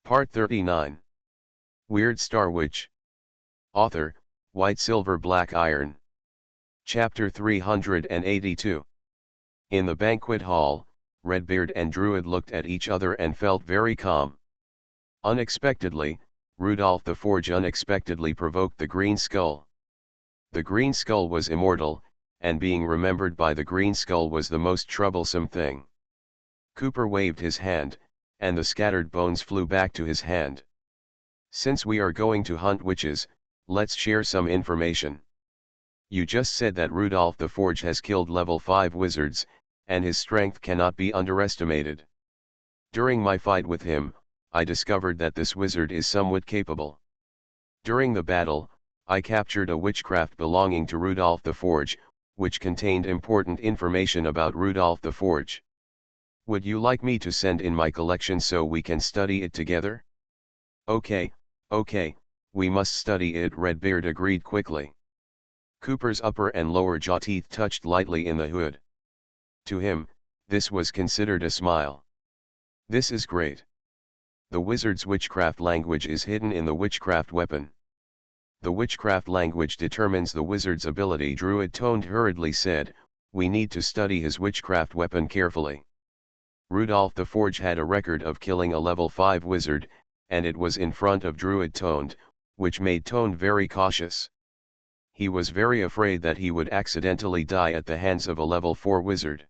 Part 39. Weird Star Witch. Author, White Silver Black Iron. Chapter 382. In the banquet hall, Redbeard and Druid looked at each other and felt very calm. Unexpectedly, Rudolph the Forge unexpectedly provoked the Green Skull. The Green Skull was immortal, and being remembered by the Green Skull was the most troublesome thing. Cooper waved his hand, and the scattered bones flew back to his hand. Since we are going to hunt witches, let's share some information. You just said that Rudolph the Forge has killed level 5 wizards, and his strength cannot be underestimated. During my fight with him, I discovered that this wizard is somewhat capable. During the battle, I captured a witchcraft belonging to Rudolph the Forge, which contained important information about Rudolph the Forge. Would you like me to send in my collection so we can study it together? Okay, we must study it, Redbeard agreed quickly. Cooper's upper and lower jaw teeth touched lightly in the hood. To him, this was considered a smile. This is great. The wizard's witchcraft language is hidden in the witchcraft weapon. The witchcraft language determines the wizard's ability. Druid toned hurriedly said, we need to study his witchcraft weapon carefully. Rudolph the Forge had a record of killing a level 5 wizard, and it was in front of Druid Toned, which made Toned very cautious. He was very afraid that he would accidentally die at the hands of a level 4 wizard.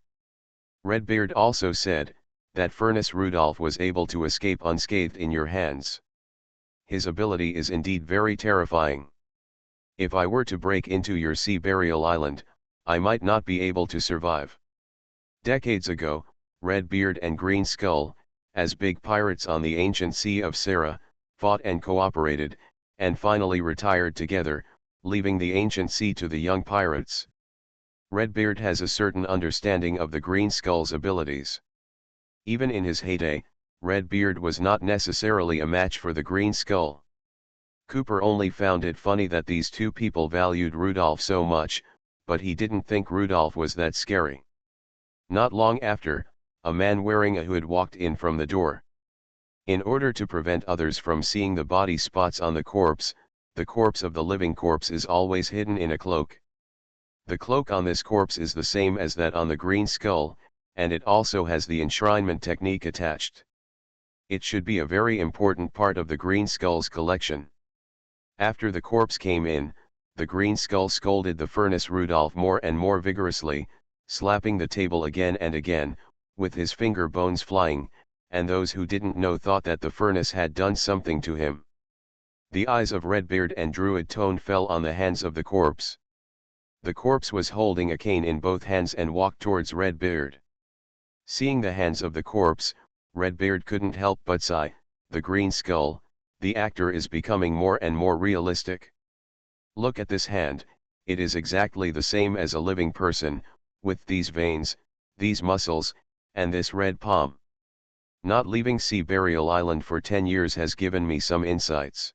Redbeard also said, that Furnace Rudolph was able to escape unscathed in your hands. His ability is indeed very terrifying. If I were to break into your sea burial island, I might not be able to survive. Decades ago, Redbeard and Green Skull, as big pirates on the ancient Sea of Sarah, fought and cooperated, and finally retired together, leaving the ancient sea to the young pirates. Redbeard has a certain understanding of the Green Skull's abilities. Even in his heyday, Redbeard was not necessarily a match for the Green Skull. Cooper only found it funny that these two people valued Rudolph so much, but he didn't think Rudolph was that scary. Not long after, a man wearing a hood walked in from the door. In order to prevent others from seeing the body spots on the corpse of the living corpse is always hidden in a cloak. The cloak on this corpse is the same as that on the Green Skull, and it also has the enshrinement technique attached. It should be a very important part of the Green Skull's collection. After the corpse came in, the Green Skull scolded the Furnace Rudolph more and more vigorously, slapping the table again and again, with his finger bones flying, and those who didn't know thought that the furnace had done something to him. The eyes of Redbeard and Druid Toned fell on the hands of the corpse. The corpse was holding a cane in both hands and walked towards Redbeard. Seeing the hands of the corpse, Redbeard couldn't help but sigh, the Green Skull, the actor is becoming more and more realistic. Look at this hand, it is exactly the same as a living person, with these veins, these muscles, and this red palm. Not leaving Sea Burial Island for 10 years has given me some insights.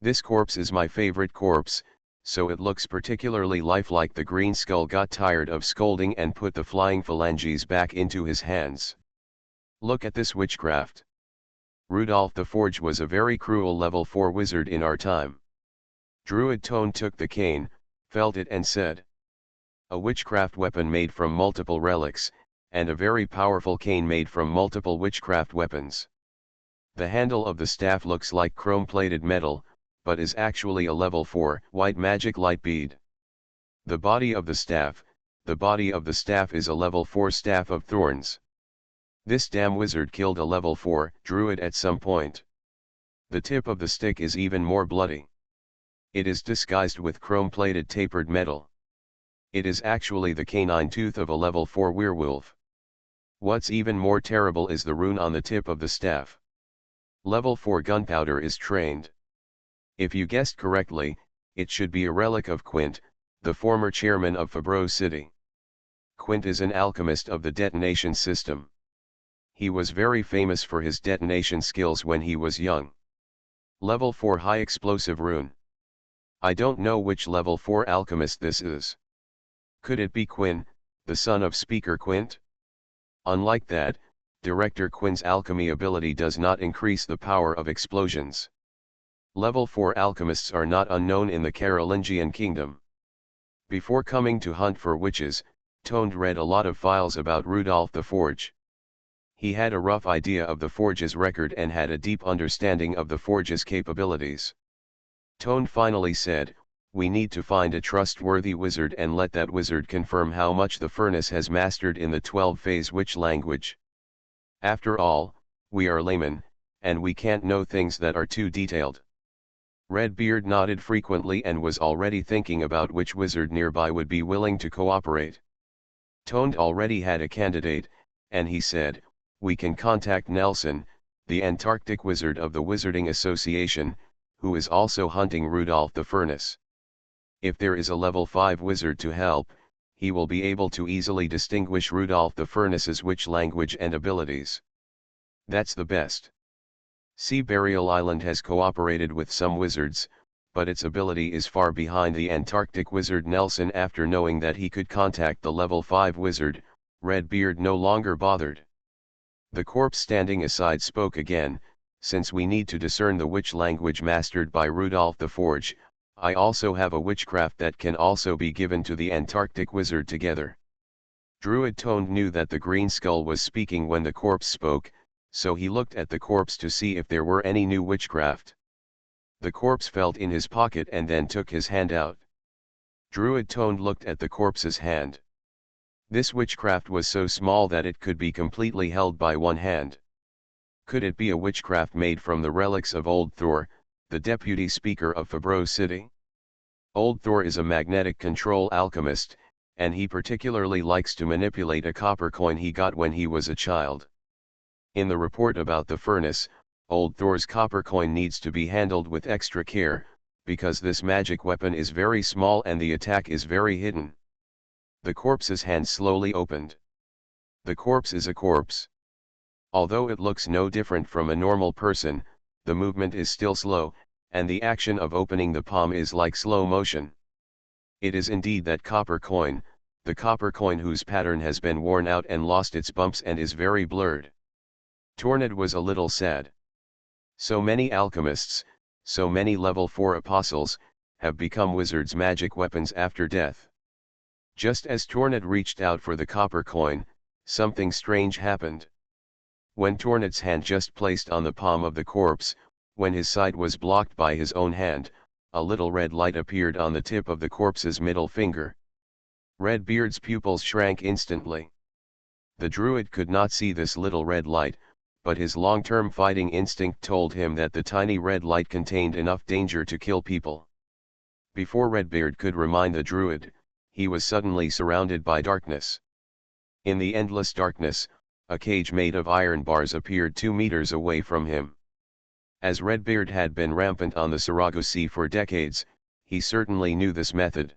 This corpse is my favorite corpse, so it looks particularly lifelike. The Green Skull got tired of scolding and put the flying phalanges back into his hands. Look at this witchcraft. Rudolph the Forge was a very cruel level 4 wizard in our time. Druid Tone took the cane, felt it and said, a witchcraft weapon made from multiple relics, and a very powerful cane made from multiple witchcraft weapons. The handle of the staff looks like chrome-plated metal, but is actually a level 4 white magic light bead. The body of the staff is a level 4 staff of thorns. This damn wizard killed a level 4 druid at some point. The tip of the stick is even more bloody. It is disguised with chrome-plated tapered metal. It is actually the canine tooth of a level 4 werewolf. What's even more terrible is the rune on the tip of the staff. Level 4 gunpowder is trained. If you guessed correctly, it should be a relic of Quint, the former chairman of Fabreau City. Quint is an alchemist of the detonation system. He was very famous for his detonation skills when he was young. Level 4 high explosive rune. I don't know which level 4 alchemist this is. Could it be Quinn, the son of Speaker Quint? Unlike that, Director Quinn's alchemy ability does not increase the power of explosions. Level 4 alchemists are not unknown in the Carolingian kingdom. Before coming to hunt for witches, Toned read a lot of files about Rudolf the Forge. He had a rough idea of the Forge's record and had a deep understanding of the Forge's capabilities. Toned finally said, "We need to find a trustworthy wizard and let that wizard confirm how much the furnace has mastered in the 12-phase witch language. After all, we are laymen, and we can't know things that are too detailed." Redbeard nodded frequently and was already thinking about which wizard nearby would be willing to cooperate. Toned already had a candidate, and he said, "We can contact Nelson, the Antarctic wizard of the Wizarding Association, who is also hunting Rudolf the Furnace. If there is a level 5 wizard to help, he will be able to easily distinguish Rudolf the Furnace's witch language and abilities. That's the best. Sea Burial Island has cooperated with some wizards, but its ability is far behind the Antarctic wizard Nelson." After knowing that he could contact the level 5 wizard, Redbeard no longer bothered. The corpse standing aside spoke again, "Since we need to discern the witch language mastered by Rudolf the Forge, I also have a witchcraft that can also be given to the Antarctic wizard together." Druid Toned knew that the green skull was speaking when the corpse spoke, so he looked at the corpse to see if there were any new witchcraft. The corpse felt in his pocket and then took his hand out. Druid Toned looked at the corpse's hand. This witchcraft was so small that it could be completely held by one hand. Could it be a witchcraft made from the relics of Old Thor, the deputy speaker of Fabro City? Old Thor is a magnetic control alchemist, and he particularly likes to manipulate a copper coin he got when he was a child. In the report about the furnace, Old Thor's copper coin needs to be handled with extra care, because this magic weapon is very small and the attack is very hidden. The corpse's hand slowly opened. The corpse is a corpse. Although it looks no different from a normal person, the movement is still slow, and the action of opening the palm is like slow motion. It is indeed that copper coin, the copper coin whose pattern has been worn out and lost its bumps and is very blurred. Tornad was a little sad. So many alchemists, so many level 4 apostles, have become wizards' magic weapons after death. Just as Tornad reached out for the copper coin, something strange happened. When Tornad's hand just placed on the palm of the corpse, when his sight was blocked by his own hand, a little red light appeared on the tip of the corpse's middle finger. Redbeard's pupils shrank instantly. The druid could not see this little red light, but his long-term fighting instinct told him that the tiny red light contained enough danger to kill people. Before Redbeard could remind the druid, he was suddenly surrounded by darkness. In the endless darkness, a cage made of iron bars appeared 2 meters away from him. As Redbeard had been rampant on the Sarago Sea for decades, he certainly knew this method.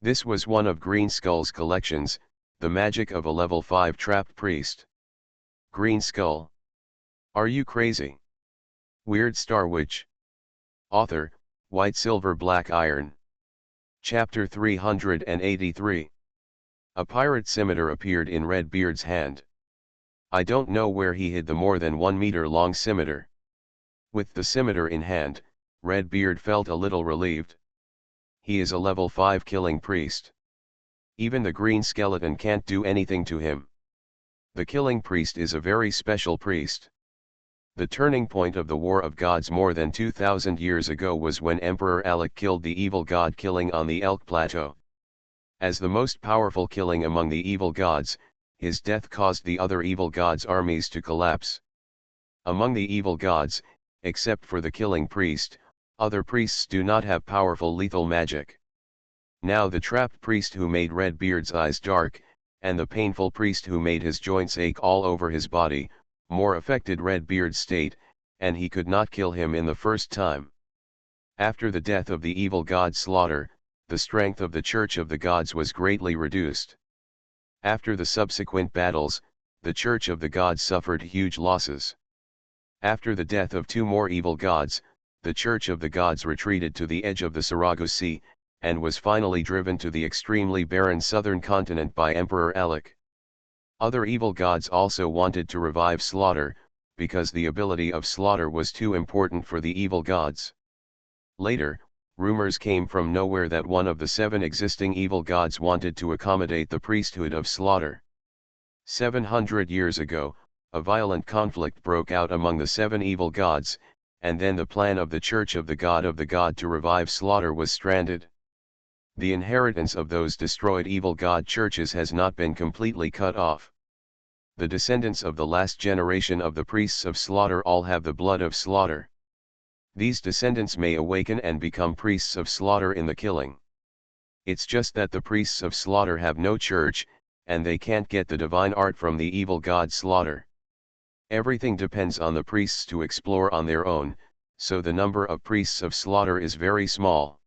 This was one of Green Skull's collections, the magic of a level 5 trapped priest. Green Skull. Are you crazy? Weird Star Witch. Author, White Silver Black Iron. Chapter 383. A pirate scimitar appeared in Redbeard's hand. I don't know where he hid the more than 1 meter long scimitar. With the scimitar in hand, Redbeard felt a little relieved. He is a level 5 killing priest. Even the green skeleton can't do anything to him. The killing priest is a very special priest. The turning point of the War of Gods more than 2,000 years ago was when Emperor Alec killed the evil god Killing on the Elk Plateau. As the most powerful Killing among the evil gods, his death caused the other evil gods' armies to collapse. Among the evil gods, except for the killing priest, other priests do not have powerful lethal magic. Now the trapped priest who made Redbeard's eyes dark, and the painful priest who made his joints ache all over his body, more affected Redbeard's state, and he could not kill him in the first time. After the death of the evil god Slaughter, the strength of the Church of the Gods was greatly reduced. After the subsequent battles, the Church of the Gods suffered huge losses. After the death of 2 more evil gods, the Church of the Gods retreated to the edge of the Sarago Sea, and was finally driven to the extremely barren southern continent by Emperor Alec. Other evil gods also wanted to revive slaughter, because the ability of slaughter was too important for the evil gods. Later, rumors came from nowhere that one of the 7 existing evil gods wanted to accommodate the priesthood of slaughter. 700 years ago, a violent conflict broke out among the 7 evil gods, and then the plan of the Church of the God to revive slaughter was stranded. The inheritance of those destroyed evil god churches has not been completely cut off. The descendants of the last generation of the priests of slaughter all have the blood of slaughter. These descendants may awaken and become priests of slaughter in the killing. It's just that the priests of slaughter have no church, and they can't get the divine art from the evil god slaughter. Everything depends on the priests to explore on their own, so the number of priests of slaughter is very small.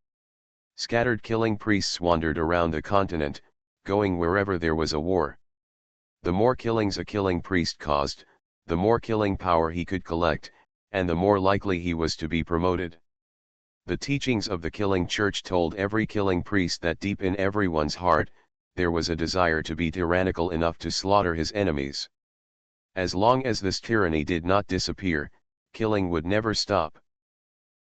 Scattered killing priests wandered around the continent, going wherever there was a war. The more killings a killing priest caused, the more killing power he could collect, and the more likely he was to be promoted. The teachings of the killing church told every killing priest that deep in everyone's heart, there was a desire to be tyrannical enough to slaughter his enemies. As long as this tyranny did not disappear, killing would never stop.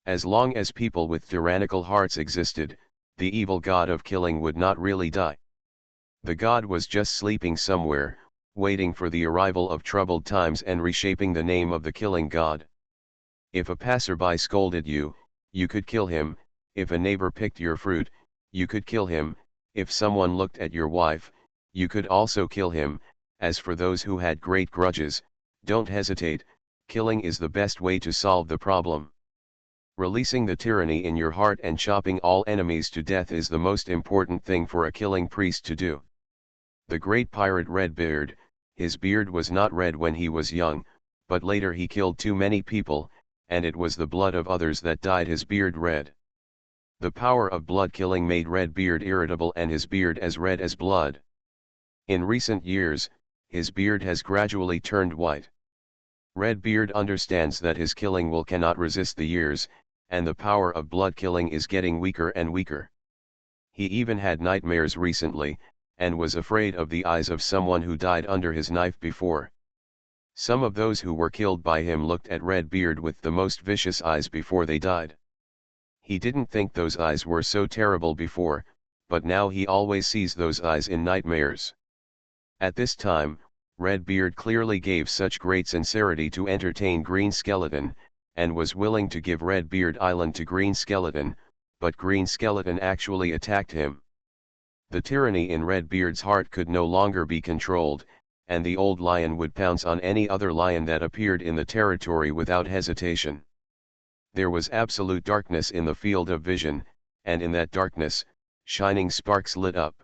As long as people with tyrannical hearts existed, the evil god of killing would not really die. The god was just sleeping somewhere, waiting for the arrival of troubled times and reshaping the name of the killing god. If a passerby scolded you, you could kill him. If a neighbor picked your fruit, you could kill him. If someone looked at your wife, you could also kill him. As for those who had great grudges, don't hesitate, killing is the best way to solve the problem. Releasing the tyranny in your heart and chopping all enemies to death is the most important thing for a killing priest to do. The great pirate Redbeard, his beard was not red when he was young, but later he killed too many people, and it was the blood of others that dyed his beard red. The power of blood killing made Redbeard irritable and his beard as red as blood. In recent years, his beard has gradually turned white. Redbeard understands that his killing will cannot resist the years, and the power of blood killing is getting weaker and weaker. He even had nightmares recently, and was afraid of the eyes of someone who died under his knife before. Some of those who were killed by him looked at Redbeard with the most vicious eyes before they died. He didn't think those eyes were so terrible before, but now he always sees those eyes in nightmares. At this time, Redbeard clearly gave such great sincerity to entertain Green Skeleton, and was willing to give Redbeard Island to Green Skeleton, but Green Skeleton actually attacked him. The tyranny in Redbeard's heart could no longer be controlled, and the old lion would pounce on any other lion that appeared in the territory without hesitation. There was absolute darkness in the field of vision, and in that darkness, shining sparks lit up.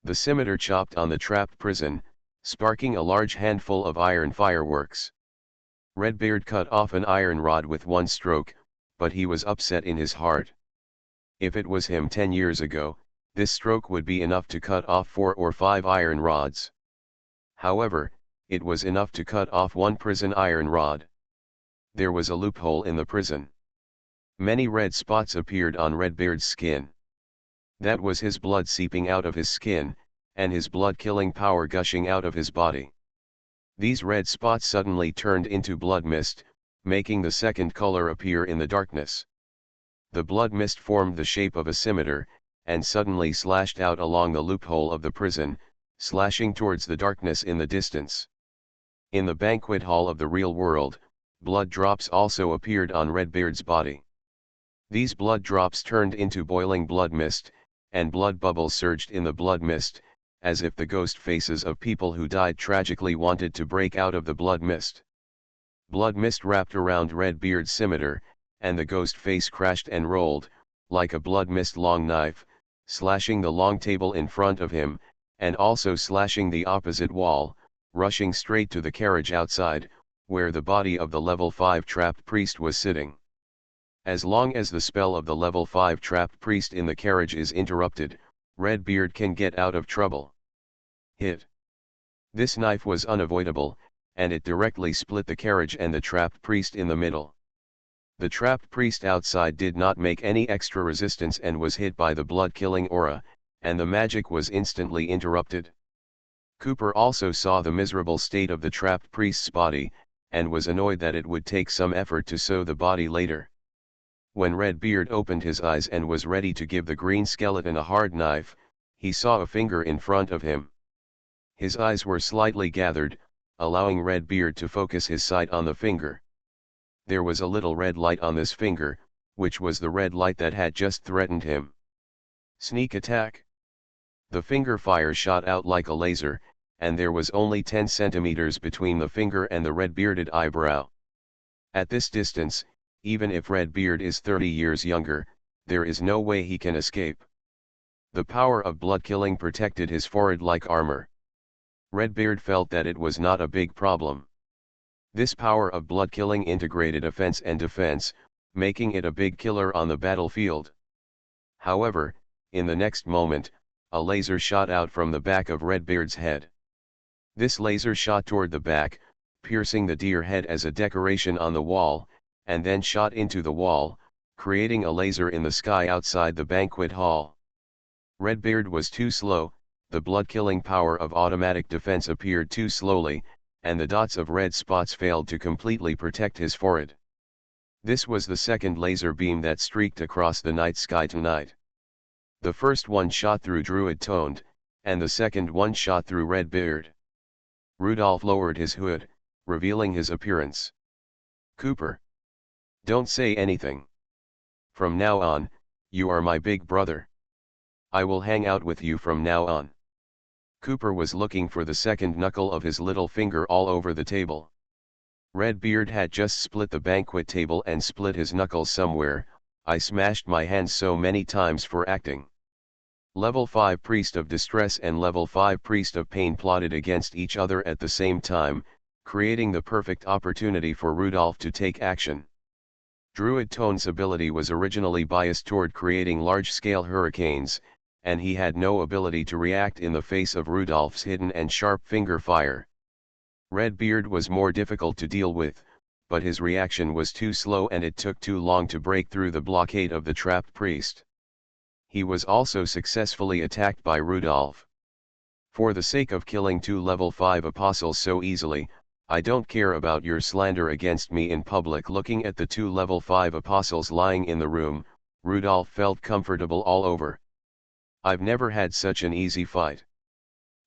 The scimitar chopped on the trapped prison, sparking a large handful of iron fireworks. Redbeard cut off an iron rod with one stroke, but he was upset in his heart. If it was him 10 years ago, this stroke would be enough to cut off 4 or 5 iron rods. However, it was enough to cut off one prison iron rod. There was a loophole in the prison. Many red spots appeared on Redbeard's skin. That was his blood seeping out of his skin, and his blood-killing power gushing out of his body. These red spots suddenly turned into blood mist, making the second color appear in the darkness. The blood mist formed the shape of a scimitar, and suddenly slashed out along the loophole of the prison, slashing towards the darkness in the distance. In the banquet hall of the real world, blood drops also appeared on Redbeard's body. These blood drops turned into boiling blood mist, and blood bubbles surged in the blood mist, as if the ghost faces of people who died tragically wanted to break out of the blood mist. Blood mist wrapped around Redbeard's scimitar, and the ghost face crashed and rolled, like a blood mist long knife, slashing the long table in front of him, and also slashing the opposite wall, rushing straight to the carriage outside, where the body of the level 5 trapped priest was sitting. As long as the spell of the level 5 trapped priest in the carriage is interrupted, Redbeard can get out of trouble. Hit. This knife was unavoidable, and it directly split the carriage and the trapped priest in the middle. The trapped priest outside did not make any extra resistance and was hit by the blood-killing aura, and the magic was instantly interrupted. Cooper also saw the miserable state of the trapped priest's body, and was annoyed that it would take some effort to sew the body later. When Redbeard opened his eyes and was ready to give the green skeleton a hard knife, he saw a finger in front of him. His eyes were slightly gathered, allowing Redbeard to focus his sight on the finger. There was a little red light on this finger, which was the red light that had just threatened him. Sneak attack. The finger fire shot out like a laser, and there was only 10 centimeters between the finger and the red-bearded eyebrow. At this distance, even if Redbeard is 30 years younger, there is no way he can escape. The power of blood killing protected his forehead like armor. Redbeard felt that it was not a big problem. This power of blood killing integrated offense and defense, making it a big killer on the battlefield. However, in the next moment, a laser shot out from the back of Redbeard's head. This laser shot toward the back, piercing the deer head as a decoration on the wall, and then shot into the wall, creating a laser in the sky outside the banquet hall. Redbeard was too slow, the blood-killing power of automatic defense appeared too slowly, and the dots of red spots failed to completely protect his forehead. This was the second laser beam that streaked across the night sky tonight. The first one shot through Druid Toned, and the second one shot through Redbeard. Rudolph lowered his hood, revealing his appearance. Cooper. Don't say anything. From now on, you are my big brother. I will hang out with you from now on. Cooper was looking for the second knuckle of his little finger all over the table. Redbeard had just split the banquet table and split his knuckles somewhere. I smashed my hands so many times for acting. Level 5 Priest of Distress and Level 5 Priest of Pain plotted against each other at the same time, creating the perfect opportunity for Rudolph to take action. Druid Tone's ability was originally biased toward creating large-scale hurricanes, and he had no ability to react in the face of Rudolph's hidden and sharp finger fire. Redbeard was more difficult to deal with, but his reaction was too slow and it took too long to break through the blockade of the trapped priest. He was also successfully attacked by Rudolph. For the sake of killing 2 level 5 apostles so easily, I don't care about your slander against me in public. Looking at the 2 level 5 apostles lying in the room, Rudolph felt comfortable all over. I've never had such an easy fight.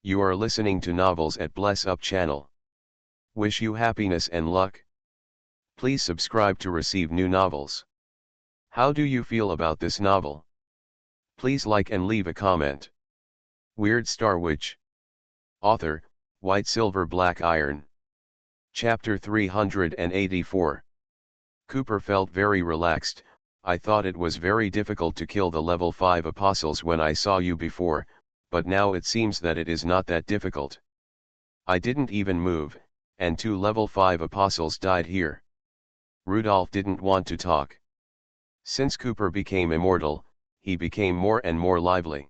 You are listening to Novels at Bless Up channel. Wish you happiness and luck. Please subscribe to receive new novels. How do you feel about this novel? Please like and leave a comment. Weird Star Witch. Author, White Silver Black Iron. Chapter 384. Cooper felt very relaxed. I thought it was very difficult to kill the level 5 apostles when I saw you before, but now it seems that it is not that difficult. I didn't even move, and 2 level 5 apostles died here. Rudolph didn't want to talk. Since Cooper became immortal, he became more and more lively.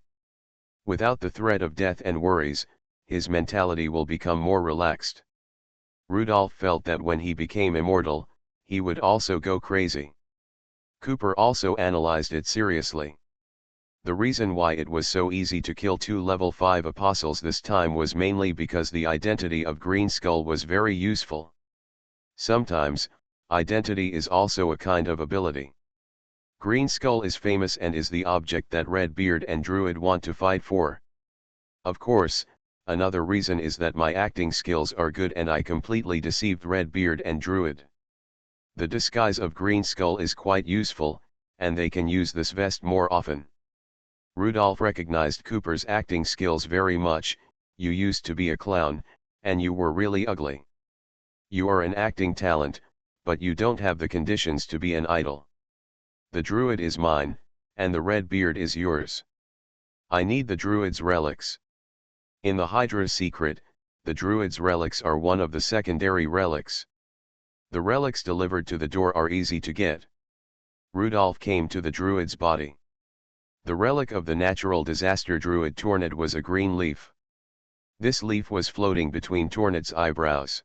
Without the threat of death and worries, his mentality will become more relaxed. Rudolph felt that when he became immortal, he would also go crazy. Cooper also analyzed it seriously. The reason why it was so easy to kill 2 level 5 apostles this time was mainly because the identity of Green Skull was very useful. Sometimes, identity is also a kind of ability. Green Skull is famous and is the object that Redbeard and Druid want to fight for. Of course, another reason is that my acting skills are good and I completely deceived Redbeard and Druid. The disguise of Green Skull is quite useful, and they can use this vest more often. Rudolph recognized Cooper's acting skills very much. You used to be a clown, and you were really ugly. You are an acting talent, but you don't have the conditions to be an idol. The Druid is mine, and the red beard is yours. I need the Druid's relics. In the Hydra's secret, the Druid's relics are one of the secondary relics. The relics delivered to the door are easy to get. Rudolph came to the Druid's body. The relic of the natural disaster Druid Tornad was a green leaf. This leaf was floating between Tornad's eyebrows.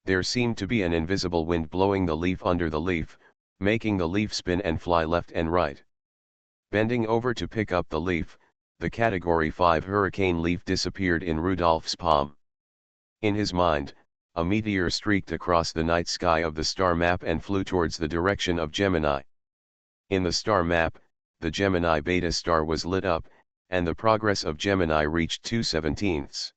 There seemed to be an invisible wind blowing the leaf under the leaf, making the leaf spin and fly left and right. Bending over to pick up the leaf, the Category 5 hurricane leaf disappeared in Rudolph's palm. In his mind, a meteor streaked across the night sky of the star map and flew towards the direction of Gemini. In the star map, the Gemini beta star was lit up, and the progress of Gemini reached 2/17.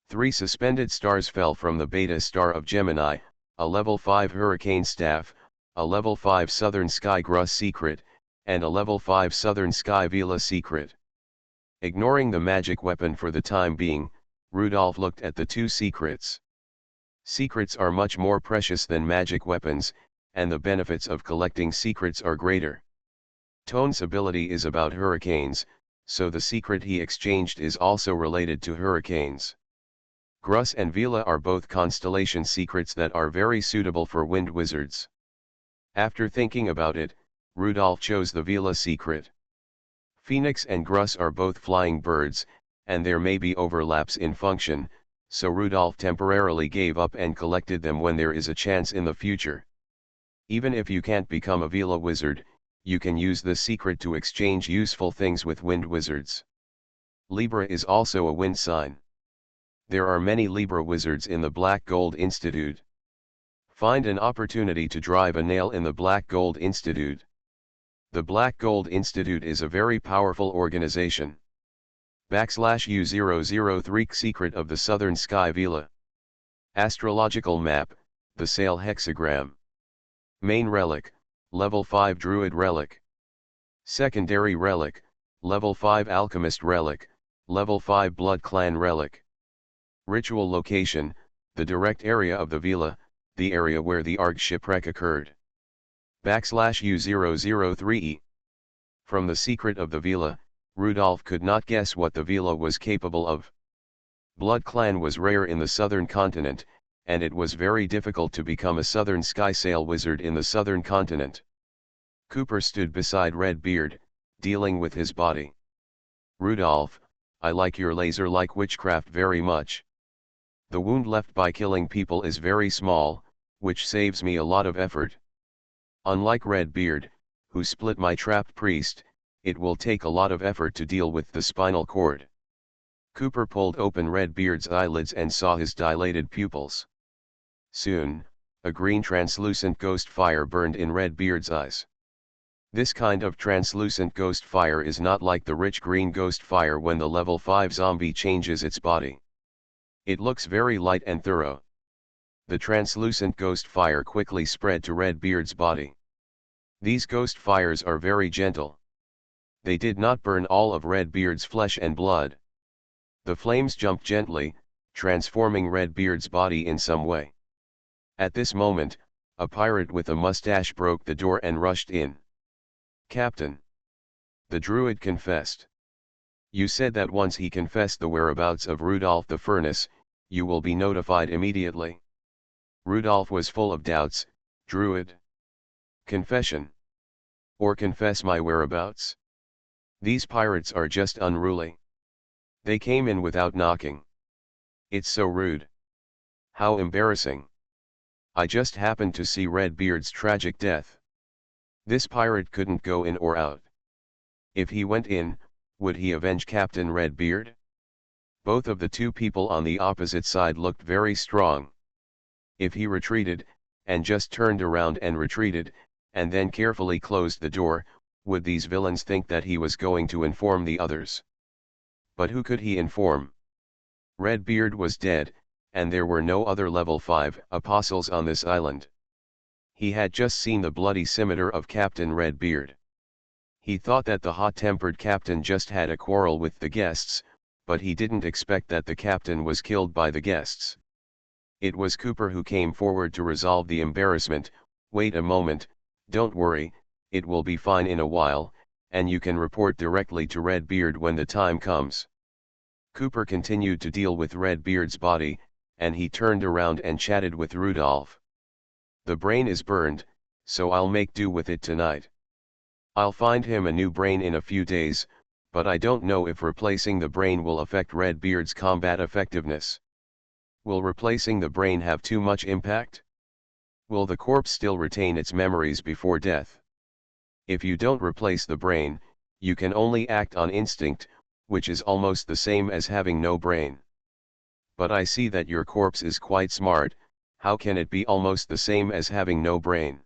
3 suspended stars fell from the beta star of Gemini, a level 5 hurricane staff, a level 5 southern sky Grus secret, and a level 5 southern sky Vela secret. Ignoring the magic weapon for the time being, Rudolph looked at the 2 secrets. Secrets are much more precious than magic weapons, and the benefits of collecting secrets are greater. Tone's ability is about hurricanes, so the secret he exchanged is also related to hurricanes. Grus and Vela are both constellation secrets that are very suitable for wind wizards. After thinking about it, Rudolph chose the Vela secret. Phoenix and Grus are both flying birds, and there may be overlaps in function, so Rudolph temporarily gave up and collected them when there is a chance in the future. Even if you can't become a Vela wizard, you can use this secret to exchange useful things with wind wizards. Libra is also a wind sign. There are many Libra wizards in the Black Gold Institute. Find an opportunity to drive a nail in the Black Gold Institute. The Black Gold Institute is a very powerful organization. /U003 Secret of the Southern Sky Vela. Astrological Map, the Sale Hexagram. Main Relic, Level 5 Druid Relic. Secondary Relic, Level 5 Alchemist Relic, Level 5 Blood Clan Relic. Ritual Location, the direct area of the Vela, the area where the Arg shipwreck occurred. /U003E. From the secret of the Vela, Rudolph could not guess what the Vela was capable of. Blood Clan was rare in the southern continent, and it was very difficult to become a southern sky sail wizard in the southern continent. Cooper stood beside Redbeard, dealing with his body. Rudolph, I like your laser-like witchcraft very much. The wound left by killing people is very small, which saves me a lot of effort. Unlike Redbeard, who split my trapped priest, it will take a lot of effort to deal with the spinal cord. Cooper pulled open Redbeard's eyelids and saw his dilated pupils. Soon, a green translucent ghost fire burned in Redbeard's eyes. This kind of translucent ghost fire is not like the rich green ghost fire when the level 5 zombie changes its body. It looks very light and thorough. The translucent ghost fire quickly spread to Redbeard's body. These ghost fires are very gentle. They did not burn all of Redbeard's flesh and blood. The flames jumped gently, transforming Redbeard's body in some way. At this moment, a pirate with a mustache broke the door and rushed in. Captain. The druid confessed. You said that once he confessed the whereabouts of Rudolph the Furnace, you will be notified immediately. Rudolph was full of doubts. Druid. Confession. Or confess my whereabouts? These pirates are just unruly. They came in without knocking. It's so rude. How embarrassing. I just happened to see Redbeard's tragic death. This pirate couldn't go in or out. If he went in, would he avenge Captain Redbeard? Both of the two people on the opposite side looked very strong. If he retreated, and just turned around and retreated, and then carefully closed the door, would these villains think that he was going to inform the others? But who could he inform? Redbeard was dead, and there were no other level 5 apostles on this island. He had just seen the bloody scimitar of Captain Redbeard. He thought that the hot-tempered captain just had a quarrel with the guests, but he didn't expect that the captain was killed by the guests. It was Cooper who came forward to resolve the embarrassment. Wait a moment, don't worry, it will be fine in a while, and you can report directly to Redbeard when the time comes. Cooper continued to deal with Redbeard's body, and he turned around and chatted with Rudolph. The brain is burned, so I'll make do with it tonight. I'll find him a new brain in a few days, but I don't know if replacing the brain will affect Redbeard's combat effectiveness. Will replacing the brain have too much impact? Will the corpse still retain its memories before death? If you don't replace the brain, you can only act on instinct, which is almost the same as having no brain. But I see that your corpse is quite smart, how can it be almost the same as having no brain?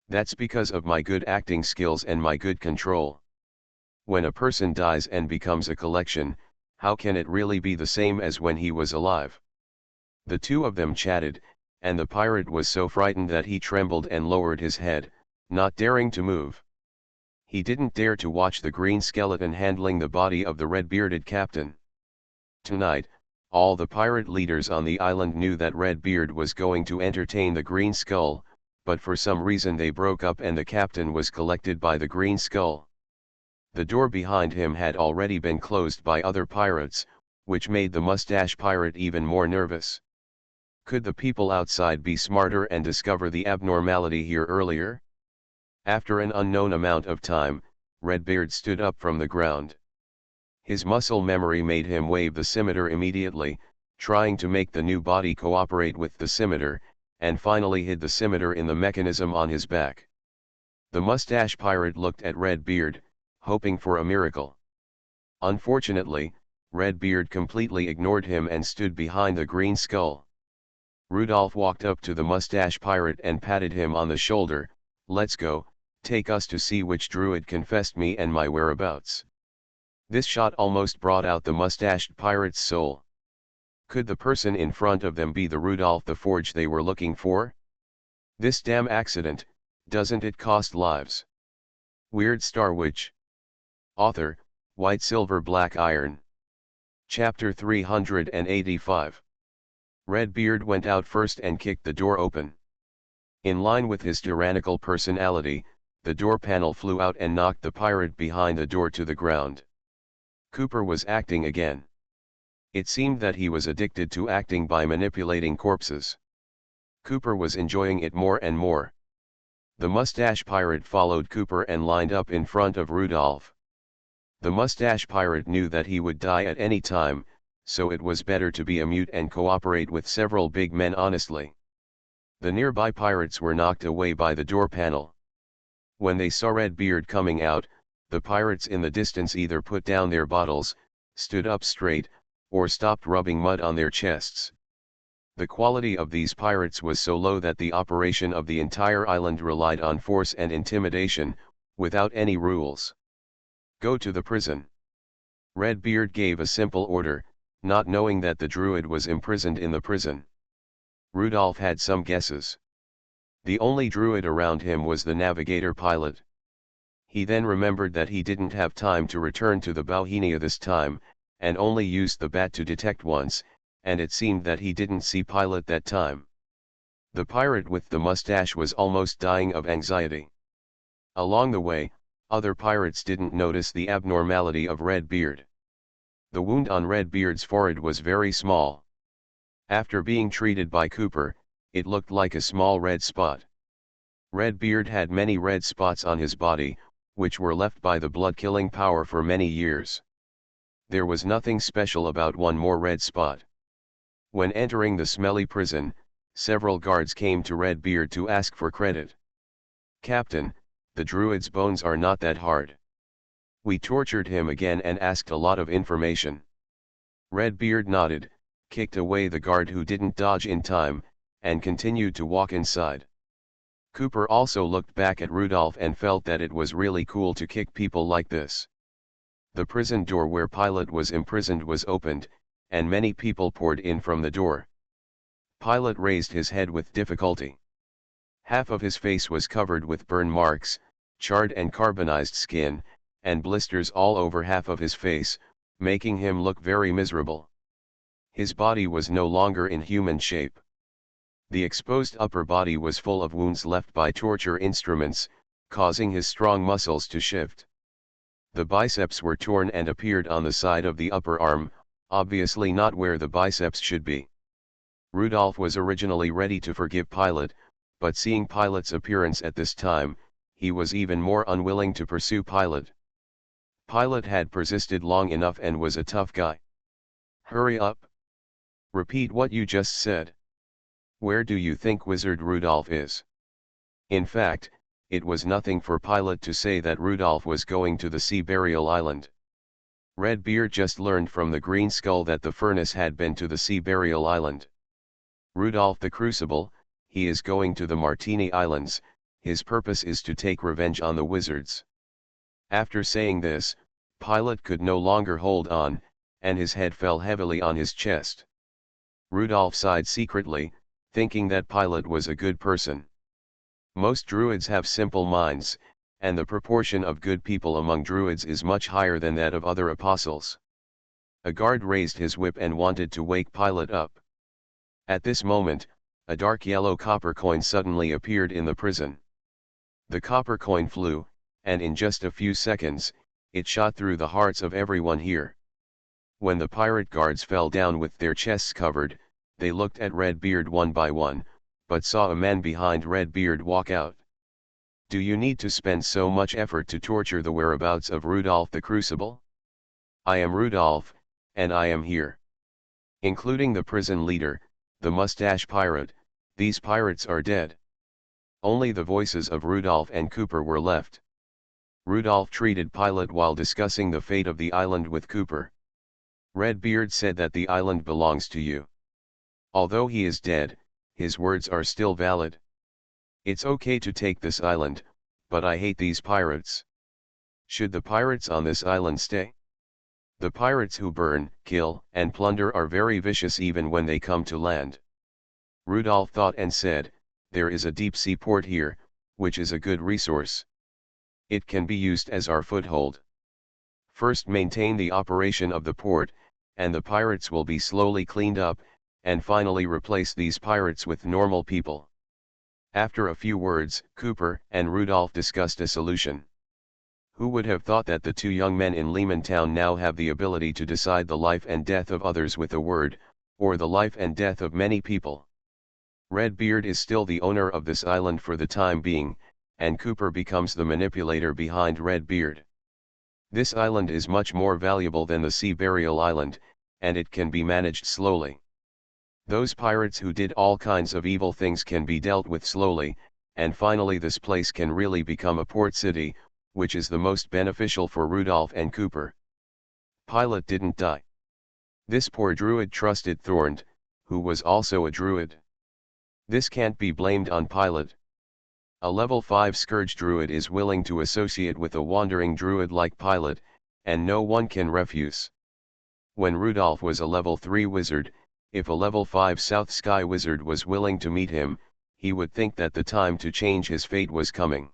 That's because of my good acting skills and my good control. When a person dies and becomes a collection, how can it really be the same as when he was alive? The two of them chatted, and the pirate was so frightened that he trembled and lowered his head, not daring to move. He didn't dare to watch the green skeleton handling the body of the red-bearded captain. Tonight, all the pirate leaders on the island knew that Redbeard was going to entertain the Green Skull, but for some reason they broke up and the captain was collected by the Green Skull. The door behind him had already been closed by other pirates, which made the mustache pirate even more nervous. Could the people outside be smarter and discover the abnormality here earlier? After an unknown amount of time, Redbeard stood up from the ground. His muscle memory made him wave the scimitar immediately, trying to make the new body cooperate with the scimitar, and finally hid the scimitar in the mechanism on his back. The mustache pirate looked at Redbeard, hoping for a miracle. Unfortunately, Redbeard completely ignored him and stood behind the green skull. Rudolph walked up to the mustache pirate and patted him on the shoulder. "Let's go, take us to see which druid confessed me and my whereabouts." This shot almost brought out the mustached pirate's soul. Could the person in front of them be the Rudolph the Forge they were looking for? This damn accident, doesn't it cost lives? Weird Star Witch. Author, White Silver Black Iron. Chapter 385. Redbeard went out first and kicked the door open. In line with his tyrannical personality, the door panel flew out and knocked the pirate behind the door to the ground. Cooper was acting again. It seemed that he was addicted to acting by manipulating corpses. Cooper was enjoying it more and more. The mustache pirate followed Cooper and lined up in front of Rudolph. The mustache pirate knew that he would die at any time, so it was better to be a mute and cooperate with several big men honestly. The nearby pirates were knocked away by the door panel. When they saw Redbeard coming out, the pirates in the distance either put down their bottles, stood up straight, or stopped rubbing mud on their chests. The quality of these pirates was so low that the operation of the entire island relied on force and intimidation, without any rules. "Go to the prison." Redbeard gave a simple order, not knowing that the druid was imprisoned in the prison. Rudolph had some guesses. The only druid around him was the navigator pilot. He then remembered that he didn't have time to return to the Bauhinia this time, and only used the bat to detect once, and it seemed that he didn't see Pilot that time. The pirate with the mustache was almost dying of anxiety. Along the way, other pirates didn't notice the abnormality of Redbeard. The wound on Redbeard's forehead was very small. After being treated by Cooper, it looked like a small red spot. Redbeard had many red spots on his body, which were left by the blood-killing power for many years. There was nothing special about one more red spot. When entering the smelly prison, several guards came to Redbeard to ask for credit. "Captain, the druid's bones are not that hard." We tortured him again and asked a lot of information. Redbeard nodded, kicked away the guard who didn't dodge in time, and continued to walk inside. Cooper also looked back at Rudolph and felt that it was really cool to kick people like this. The prison door where Pilot was imprisoned was opened, and many people poured in from the door. Pilot raised his head with difficulty. Half of his face was covered with burn marks, charred and carbonized skin, and blisters all over half of his face, making him look very miserable. His body was no longer in human shape. The exposed upper body was full of wounds left by torture instruments, causing his strong muscles to shift. The biceps were torn and appeared on the side of the upper arm, obviously not where the biceps should be. Rudolph was originally ready to forgive Pilot, but seeing Pilot's appearance at this time, he was even more unwilling to pursue Pilot. Pilot had persisted long enough and was a tough guy. "Hurry up. Repeat what you just said. Where do you think Wizard Rudolph is?" In fact, it was nothing for Pilot to say that Rudolph was going to the Sea Burial Island. Redbeard just learned from the Green Skull that the furnace had been to the Sea Burial Island. Rudolph the Crucible, he is going to the Martini Islands, his purpose is to take revenge on the wizards. After saying this, Pilate could no longer hold on, and his head fell heavily on his chest. Rudolph sighed secretly, thinking that Pilate was a good person. Most druids have simple minds, and the proportion of good people among druids is much higher than that of other apostles. A guard raised his whip and wanted to wake Pilate up. At this moment, a dark yellow copper coin suddenly appeared in the prison. The copper coin flew, and in just a few seconds, it shot through the hearts of everyone here. When the pirate guards fell down with their chests covered, they looked at Redbeard one by one, but saw a man behind Redbeard walk out. Do you need to spend so much effort to torture the whereabouts of Rudolph the Crucible? I am Rudolph, and I am here. Including the prison leader, the mustache pirate, these pirates are dead. Only the voices of Rudolph and Cooper were left. Rudolph treated Pilate while discussing the fate of the island with Cooper. Redbeard said that the island belongs to you. Although he is dead, his words are still valid. It's okay to take this island, but I hate these pirates. Should the pirates on this island stay? The pirates who burn, kill, and plunder are very vicious even when they come to land. Rudolph thought and said, there is a deep-sea port here, which is a good resource. It can be used as our foothold. First maintain the operation of the port, and the pirates will be slowly cleaned up, and finally replace these pirates with normal people. After a few words, Cooper and Rudolph discussed a solution. Who would have thought that the two young men in Lehmantown now have the ability to decide the life and death of others with a word, or the life and death of many people? Redbeard is still the owner of this island for the time being, and Cooper becomes the manipulator behind Redbeard. This island is much more valuable than the Sea Burial Island, and it can be managed slowly. Those pirates who did all kinds of evil things can be dealt with slowly, and finally this place can really become a port city, which is the most beneficial for Rudolph and Cooper. Pilate didn't die. This poor druid trusted Thorned, who was also a druid. This can't be blamed on Pilate. A level 5 Scourge druid is willing to associate with a wandering druid like Pilate, and no one can refuse. When Rudolph was a level 3 wizard, if a level 5 South Sky wizard was willing to meet him, he would think that the time to change his fate was coming.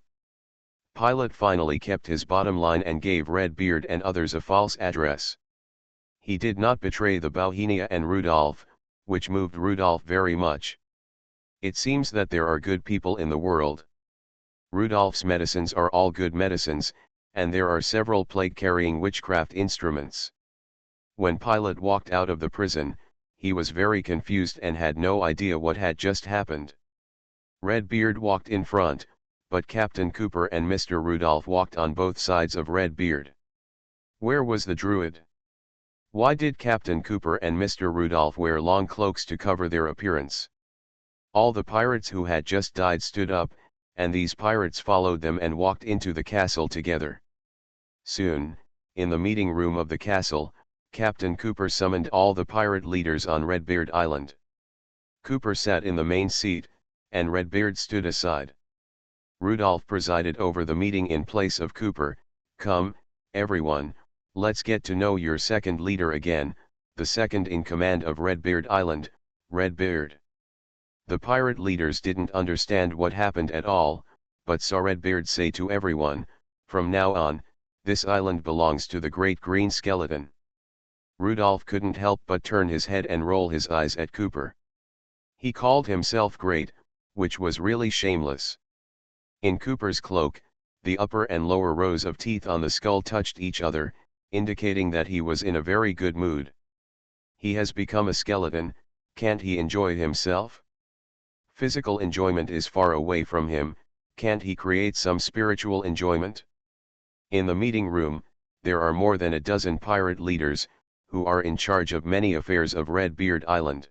Pilate finally kept his bottom line and gave Redbeard and others a false address. He did not betray the Bauhinia and Rudolph, which moved Rudolph very much. It seems that there are good people in the world. Rudolph's medicines are all good medicines, and there are several plague-carrying witchcraft instruments. When Pilate walked out of the prison, he was very confused and had no idea what had just happened. Redbeard walked in front, but Captain Cooper and Mr. Rudolph walked on both sides of Redbeard. Where was the druid? Why did Captain Cooper and Mr. Rudolph wear long cloaks to cover their appearance? All the pirates who had just died stood up, and these pirates followed them and walked into the castle together. Soon, in the meeting room of the castle, Captain Cooper summoned all the pirate leaders on Redbeard Island. Cooper sat in the main seat, and Redbeard stood aside. Rudolph presided over the meeting in place of Cooper. Come, everyone, let's get to know your second leader again, the second in command of Redbeard Island, Redbeard. The pirate leaders didn't understand what happened at all, but saw Redbeard say to everyone, from now on, this island belongs to the great green skeleton. Rudolph couldn't help but turn his head and roll his eyes at Cooper. He called himself great, which was really shameless. In Cooper's cloak, the upper and lower rows of teeth on the skull touched each other, indicating that he was in a very good mood. He has become a skeleton, can't he enjoy himself? Physical enjoyment is far away from him, can't he create some spiritual enjoyment? In the meeting room, there are more than a dozen pirate leaders, who are in charge of many affairs of Redbeard Island.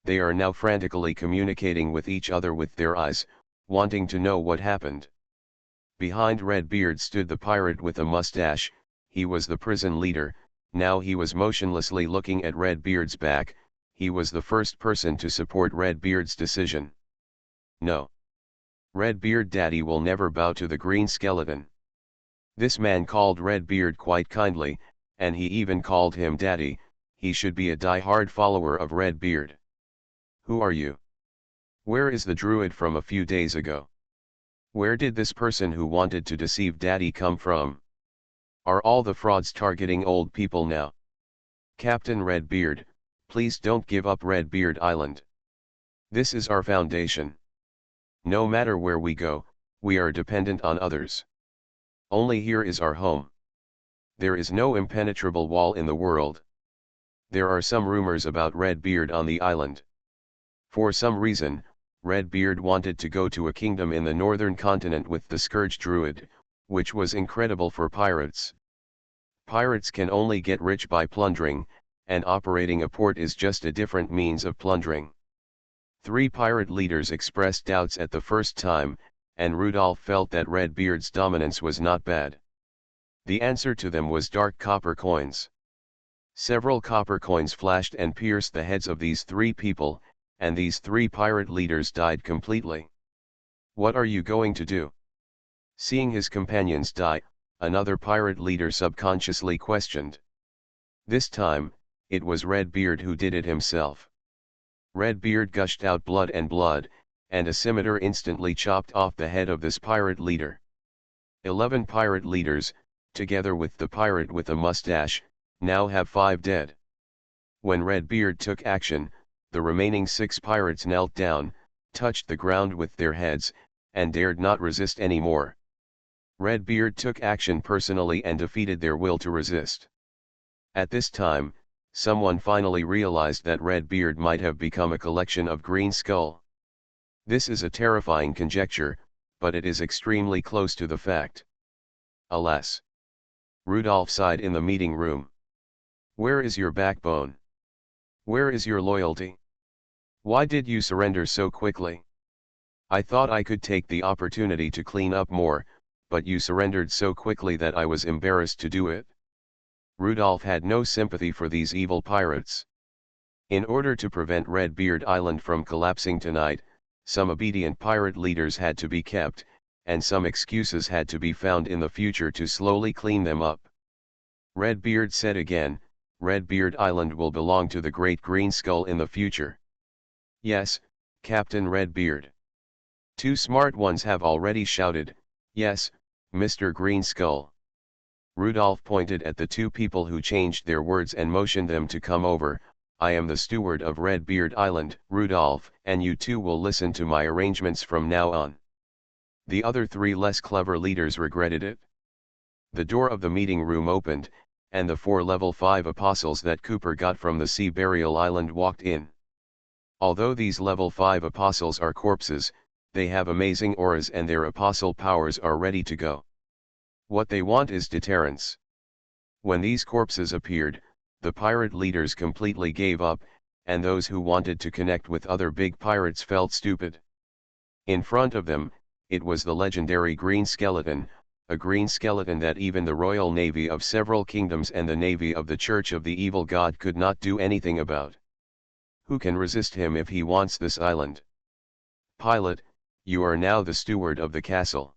They are now frantically communicating with each other with their eyes, wanting to know what happened. Behind Redbeard stood the pirate with a mustache. he was the prison leader. Now he was motionlessly looking at Redbeard's back. He was the first person to support Redbeard's decision. No. Redbeard Daddy will never bow to the green skeleton. This man called Redbeard quite kindly, and he even called him Daddy. He should be a die-hard follower of Redbeard. Who are you? Where is the druid from a few days ago? Where did this person who wanted to deceive Daddy come from? Are all the frauds targeting old people now? Captain Redbeard, please don't give up Redbeard Island. This is our foundation. No matter where we go, we are dependent on others. Only here is our home. There is no impenetrable wall in the world. There are some rumors about Redbeard on the island. For some reason, Redbeard wanted to go to a kingdom in the northern continent with the Scourge Druid, which was incredible for pirates. Pirates can only get rich by plundering, and operating a port is just a different means of plundering. 3 pirate leaders expressed doubts at the first time, and Rudolph felt that Redbeard's dominance was not bad. The answer to them was dark copper coins. Several copper coins flashed and pierced the heads of these 3 people, and these 3 pirate leaders died completely. What are you going to do? Seeing his companions die, another pirate leader subconsciously questioned. This time, it was Redbeard who did it himself. Redbeard gushed out blood, and a scimitar instantly chopped off the head of this pirate leader. 11 pirate leaders, together with the pirate with a mustache, now have 5 dead. When Redbeard took action, the remaining 6 pirates knelt down, touched the ground with their heads, and dared not resist anymore. Redbeard took action personally and defeated their will to resist. At this time, someone finally realized that Redbeard might have become a collection of green skull. This is a terrifying conjecture, but it is extremely close to the fact. Alas! Rudolph sighed in the meeting room. Where is your backbone? Where is your loyalty? Why did you surrender so quickly? I thought I could take the opportunity to clean up more, but you surrendered so quickly that I was embarrassed to do it. Rudolph had no sympathy for these evil pirates. In order to prevent Redbeard Island from collapsing tonight, some obedient pirate leaders had to be kept, and some excuses had to be found in the future to slowly clean them up. Redbeard said again, Redbeard Island will belong to the Great Green Skull in the future. Yes, Captain Redbeard. 2 smart ones have already shouted, yes, Mr. Green Skull. Rudolph pointed at the 2 people who changed their words and motioned them to come over. I am the steward of Redbeard Island, Rudolph, and you 2 will listen to my arrangements from now on. The other 3 less clever leaders regretted it. The door of the meeting room opened, and the 4 level 5 apostles that Cooper got from the Sea Burial Island walked in. Although these level 5 apostles are corpses, they have amazing auras and their apostle powers are ready to go. What they want is deterrence. When these corpses appeared, the pirate leaders completely gave up, and those who wanted to connect with other big pirates felt stupid. In front of them, it was the legendary green skeleton, a green skeleton that even the royal navy of several kingdoms and the navy of the Church of the Evil God could not do anything about. Who can resist him if he wants this island? Pilot, you are now the steward of the castle.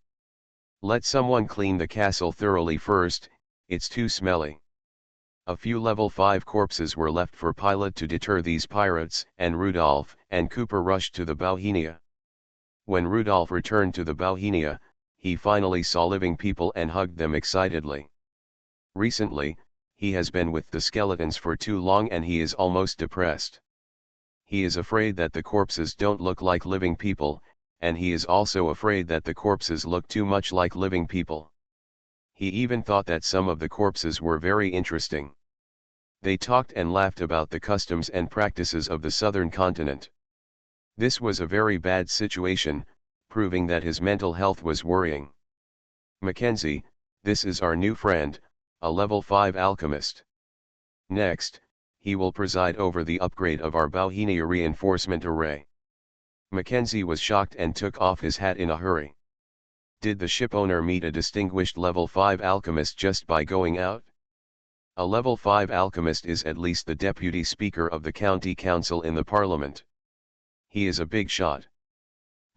Let someone clean the castle thoroughly first, it's too smelly. A few level 5 corpses were left for Pilot to deter these pirates, and Rudolph and Cooper rushed to the Bauhinia. When Rudolph returned to the Bauhinia, he finally saw living people and hugged them excitedly. Recently, he has been with the skeletons for too long and he is almost depressed. He is afraid that the corpses don't look like living people, and he is also afraid that the corpses look too much like living people. He even thought that some of the corpses were very interesting. They talked and laughed about the customs and practices of the southern continent. This was a very bad situation, proving that his mental health was worrying. Mackenzie, this is our new friend, a level 5 alchemist. Next, he will preside over the upgrade of our Bauhinia reinforcement array. Mackenzie was shocked and took off his hat in a hurry. Did the ship owner meet a distinguished level 5 alchemist just by going out? A level 5 alchemist is at least the deputy speaker of the county council in the parliament. He is a big shot.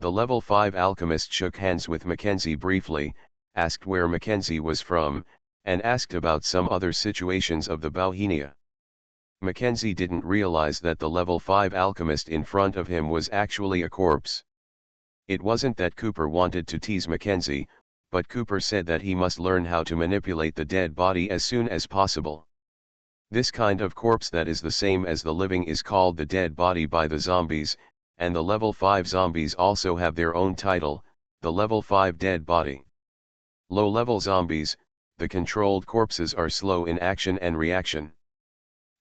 The level 5 alchemist shook hands with Mackenzie briefly, asked where Mackenzie was from, and asked about some other situations of the Bauhinia. Mackenzie didn't realize that the level 5 alchemist in front of him was actually a corpse. It wasn't that Cooper wanted to tease Mackenzie, but Cooper said that he must learn how to manipulate the dead body as soon as possible. This kind of corpse that is the same as the living is called the dead body by the zombies, and the level 5 zombies also have their own title, the level 5 dead body. Low-level zombies, the controlled corpses, are slow in action and reaction.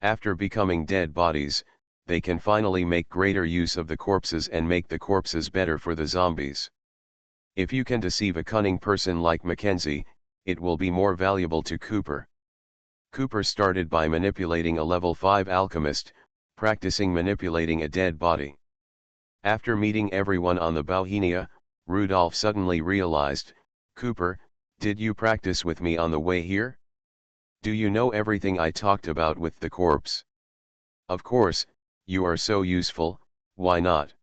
After becoming dead bodies, they can finally make greater use of the corpses and make the corpses better for the zombies. If you can deceive a cunning person like Mackenzie, it will be more valuable to Cooper. Cooper started by manipulating a level 5 alchemist, practicing manipulating a dead body. After meeting everyone on the Bauhinia, Rudolph suddenly realized, "Cooper, did you practice with me on the way here? Do you know everything I talked about with the corpse?" "Of course, you are so useful, why not?"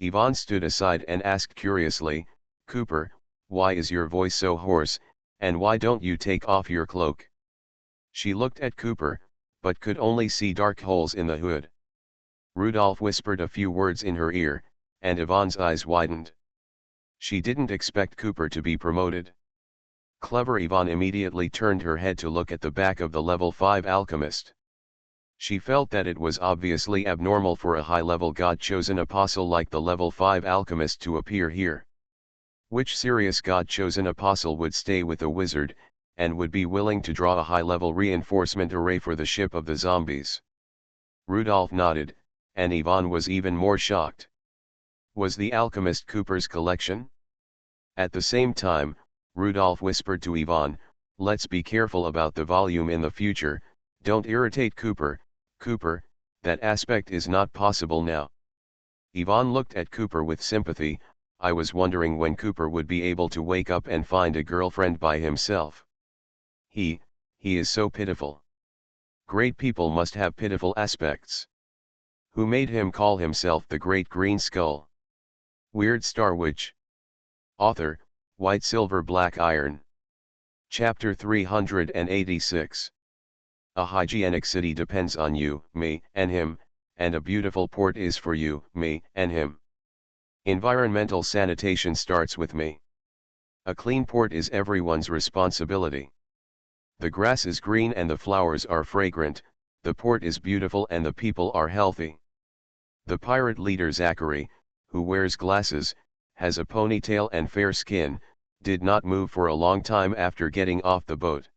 Yvonne stood aside and asked curiously, "Cooper, why is your voice so hoarse, and why don't you take off your cloak?" She looked at Cooper, but could only see dark holes in the hood. Rudolph whispered a few words in her ear, and Yvonne's eyes widened. She didn't expect Cooper to be promoted. Clever Yvonne immediately turned her head to look at the back of the level 5 alchemist. She felt that it was obviously abnormal for a high-level God-chosen apostle like the level 5 alchemist to appear here. Which serious God-chosen apostle would stay with a wizard, and would be willing to draw a high-level reinforcement array for the ship of the zombies? Rudolph nodded, and Yvonne was even more shocked. Was the alchemist Cooper's collection? At the same time, Rudolph whispered to Yvonne, "Let's be careful about the volume in the future, don't irritate Cooper, Cooper, that aspect is not possible now." Yvonne looked at Cooper with sympathy. "I was wondering when Cooper would be able to wake up and find a girlfriend by himself. He is so pitiful. Great people must have pitiful aspects. Who made him call himself the Great Green Skull?" Weird Star Witch. Author, White Silver Black Iron. Chapter 386. A hygienic city depends on you, me, and him, and a beautiful port is for you, me, and him. Environmental sanitation starts with me. A clean port is everyone's responsibility. The grass is green and the flowers are fragrant, the port is beautiful and the people are healthy. The pirate leader Zachary, who wears glasses, has a ponytail and fair skin, did not move for a long time after getting off the boat.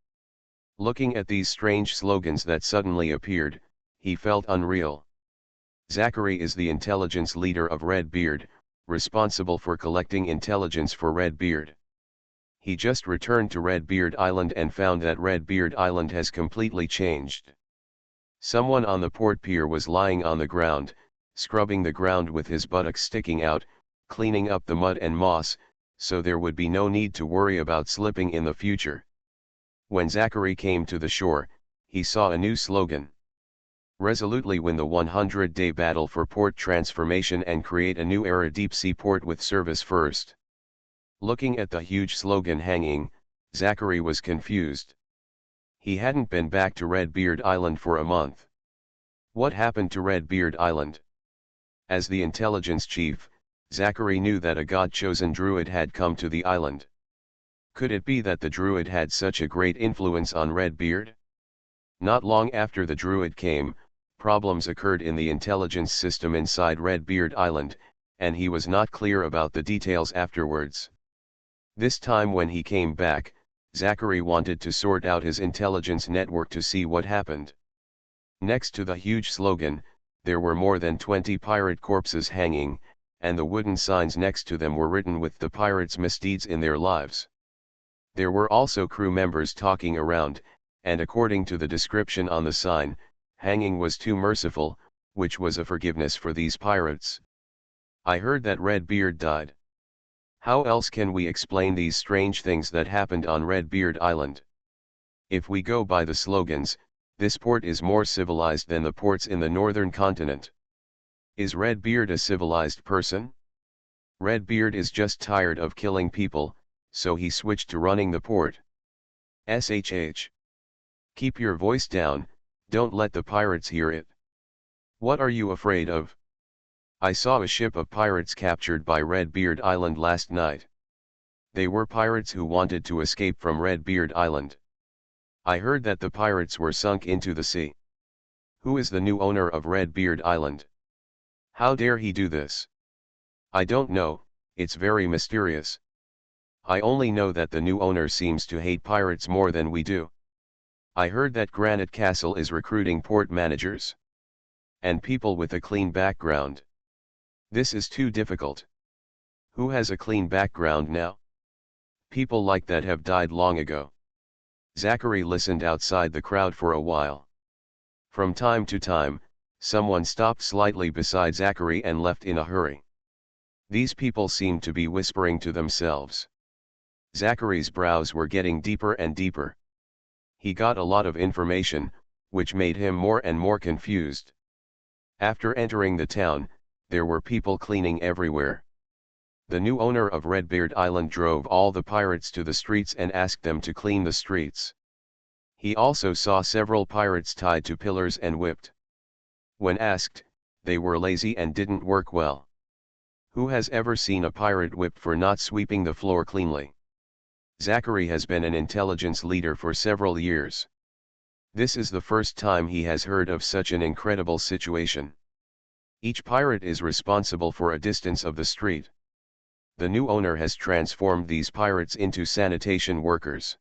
Looking at these strange slogans that suddenly appeared, he felt unreal. Zachary is the intelligence leader of Redbeard, responsible for collecting intelligence for Redbeard. He just returned to Redbeard Island and found that Redbeard Island has completely changed. Someone on the port pier was lying on the ground, scrubbing the ground with his buttocks sticking out, cleaning up the mud and moss, so there would be no need to worry about slipping in the future. When Zachary came to the shore, he saw a new slogan. Resolutely win the 100-day battle for port transformation and create a new era deep-sea port with service first. Looking at the huge slogan hanging, Zachary was confused. He hadn't been back to Redbeard Island for a month. What happened to Redbeard Island? As the intelligence chief, Zachary knew that a god-chosen druid had come to the island. Could it be that the druid had such a great influence on Redbeard? Not long after the druid came, problems occurred in the intelligence system inside Redbeard Island, and he was not clear about the details afterwards. This time when he came back, Zachary wanted to sort out his intelligence network to see what happened. Next to the huge slogan, there were more than 20 pirate corpses hanging, and the wooden signs next to them were written with the pirates' misdeeds in their lives. There were also crew members talking around, and according to the description on the sign, hanging was too merciful, which was a forgiveness for these pirates. "I heard that Redbeard died. How else can we explain these strange things that happened on Redbeard Island? If we go by the slogans, this port is more civilized than the ports in the northern continent. Is Redbeard a civilized person? Redbeard is just tired of killing people, so he switched to running the port. SHH. Keep your voice down, don't let the pirates hear it. What are you afraid of? I saw a ship of pirates captured by Redbeard Island last night. They were pirates who wanted to escape from Redbeard Island. I heard that the pirates were sunk into the sea. Who is the new owner of Redbeard Island? How dare he do this? I don't know, it's very mysterious. I only know that the new owner seems to hate pirates more than we do. I heard that Granite Castle is recruiting port managers and people with a clean background. This is too difficult. Who has a clean background now? People like that have died long ago. Zachary listened outside the crowd for a while. From time to time, someone stopped slightly beside Zachary and left in a hurry. These people seemed to be whispering to themselves. Zachary's brows were getting deeper and deeper. He got a lot of information, which made him more and more confused. After entering the town, there were people cleaning everywhere. The new owner of Redbeard Island drove all the pirates to the streets and asked them to clean the streets. He also saw several pirates tied to pillars and whipped. When asked, they were lazy and didn't work well. Who has ever seen a pirate whipped for not sweeping the floor cleanly? Zachary has been an intelligence leader for several years. This is the first time he has heard of such an incredible situation. Each pirate is responsible for a distance of the street. The new owner has transformed these pirates into sanitation workers.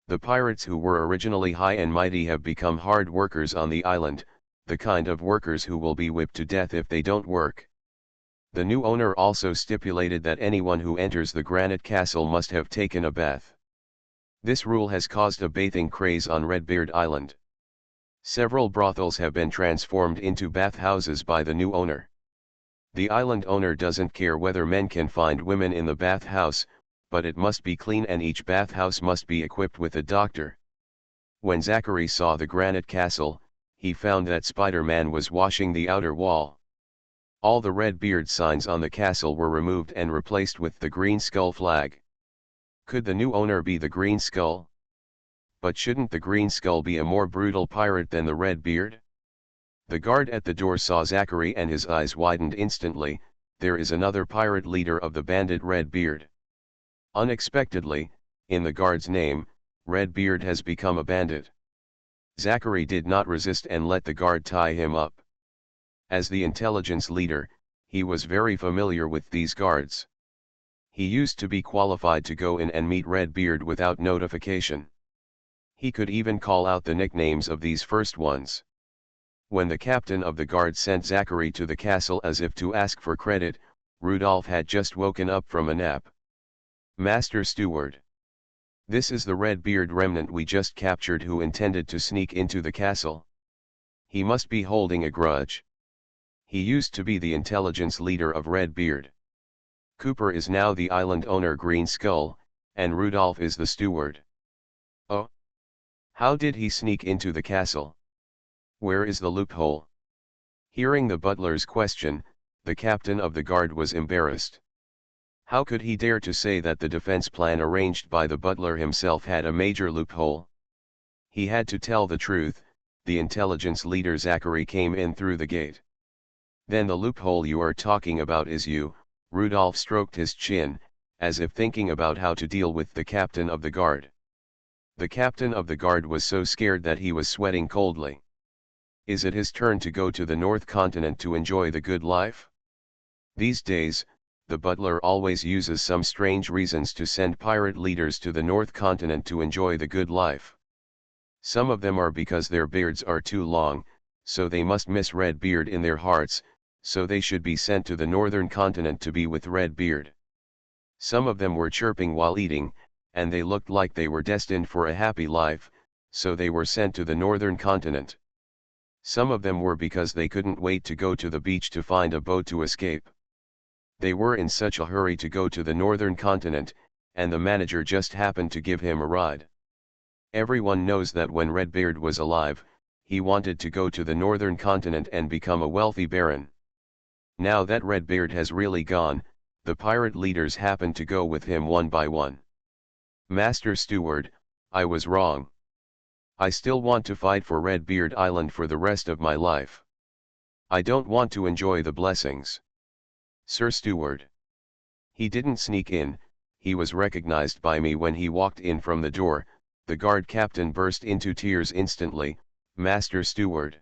The pirates who were originally high and mighty have become hard workers on the island, the kind of workers who will be whipped to death if they don't work. The new owner also stipulated that anyone who enters the Granite Castle must have taken a bath. This rule has caused a bathing craze on Redbeard Island. Several brothels have been transformed into bathhouses by the new owner. The island owner doesn't care whether men can find women in the bathhouse, but it must be clean and each bathhouse must be equipped with a doctor. When Zachary saw the Granite Castle, he found that Spider-Man was washing the outer wall. All the Redbeard signs on the castle were removed and replaced with the Green Skull flag. Could the new owner be the Green Skull? But shouldn't the Green Skull be a more brutal pirate than the Redbeard? The guard at the door saw Zachary and his eyes widened instantly. There is another pirate leader of the bandit Redbeard. Unexpectedly, in the guard's name, Redbeard has become a bandit. Zachary did not resist and let the guard tie him up. As the intelligence leader, he was very familiar with these guards. He used to be qualified to go in and meet Redbeard without notification. He could even call out the nicknames of these first ones. When the captain of the guard sent Zachary to the castle as if to ask for credit, Rudolph had just woken up from a nap. Master Steward. This is the Redbeard remnant we just captured who intended to sneak into the castle. He must be holding a grudge. He used to be the intelligence leader of Redbeard. Cooper is now the island owner Green Skull, and Rudolph is the steward. Oh! How did he sneak into the castle? Where is the loophole? Hearing the butler's question, the captain of the guard was embarrassed. How could he dare to say that the defense plan arranged by the butler himself had a major loophole? He had to tell the truth. The intelligence leader Zachary came in through the gate. Then the loophole you are talking about is you. Rudolph stroked his chin, as if thinking about how to deal with the captain of the guard. The captain of the guard was so scared that he was sweating coldly. Is it his turn to go to the North Continent to enjoy the good life? These days, the butler always uses some strange reasons to send pirate leaders to the North Continent to enjoy the good life. Some of them are because their beards are too long, so they must miss Redbeard in their hearts, so they should be sent to the Northern Continent to be with Redbeard. Some of them were chirping while eating, and they looked like they were destined for a happy life, so they were sent to the Northern Continent. Some of them were because they couldn't wait to go to the beach to find a boat to escape. They were in such a hurry to go to the Northern Continent, and the manager just happened to give him a ride. Everyone knows that when Redbeard was alive, he wanted to go to the northern continent and become a wealthy baron. Now that Redbeard has really gone, the pirate leaders happen to go with him one by one. Master Steward, I was wrong. I still want to fight for Redbeard Island for the rest of my life. I don't want to enjoy the blessings. Sir Steward. He didn't sneak in, he was recognized by me when he walked in from the door. The guard captain burst into tears instantly. Master Steward.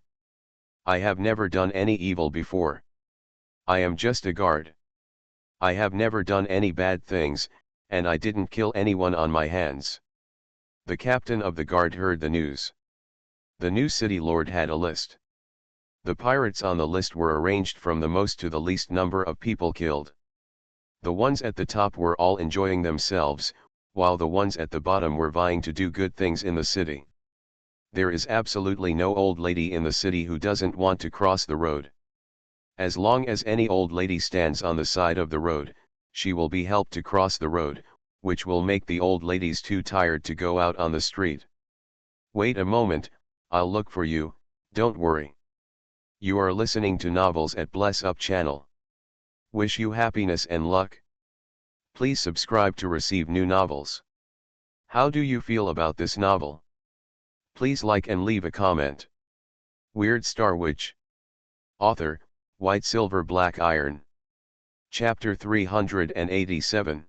I have never done any evil before. I am just a guard. I have never done any bad things, and I didn't kill anyone on my hands. The captain of the guard heard the news. The new city lord had a list. The pirates on the list were arranged from the most to the least number of people killed. The ones at the top were all enjoying themselves, while the ones at the bottom were vying to do good things in the city. There is absolutely no old lady in the city who doesn't want to cross the road. As long as any old lady stands on the side of the road, she will be helped to cross the road, which will make the old ladies too tired to go out on the street. Wait a moment, I'll look for you, don't worry. You are listening to Novels at Bless Up channel. Wish you happiness and luck. Please subscribe to receive new novels. How do you feel about this novel? Please like and leave a comment. Weird Star Witch. Author, White Silver Black Iron. Chapter 387.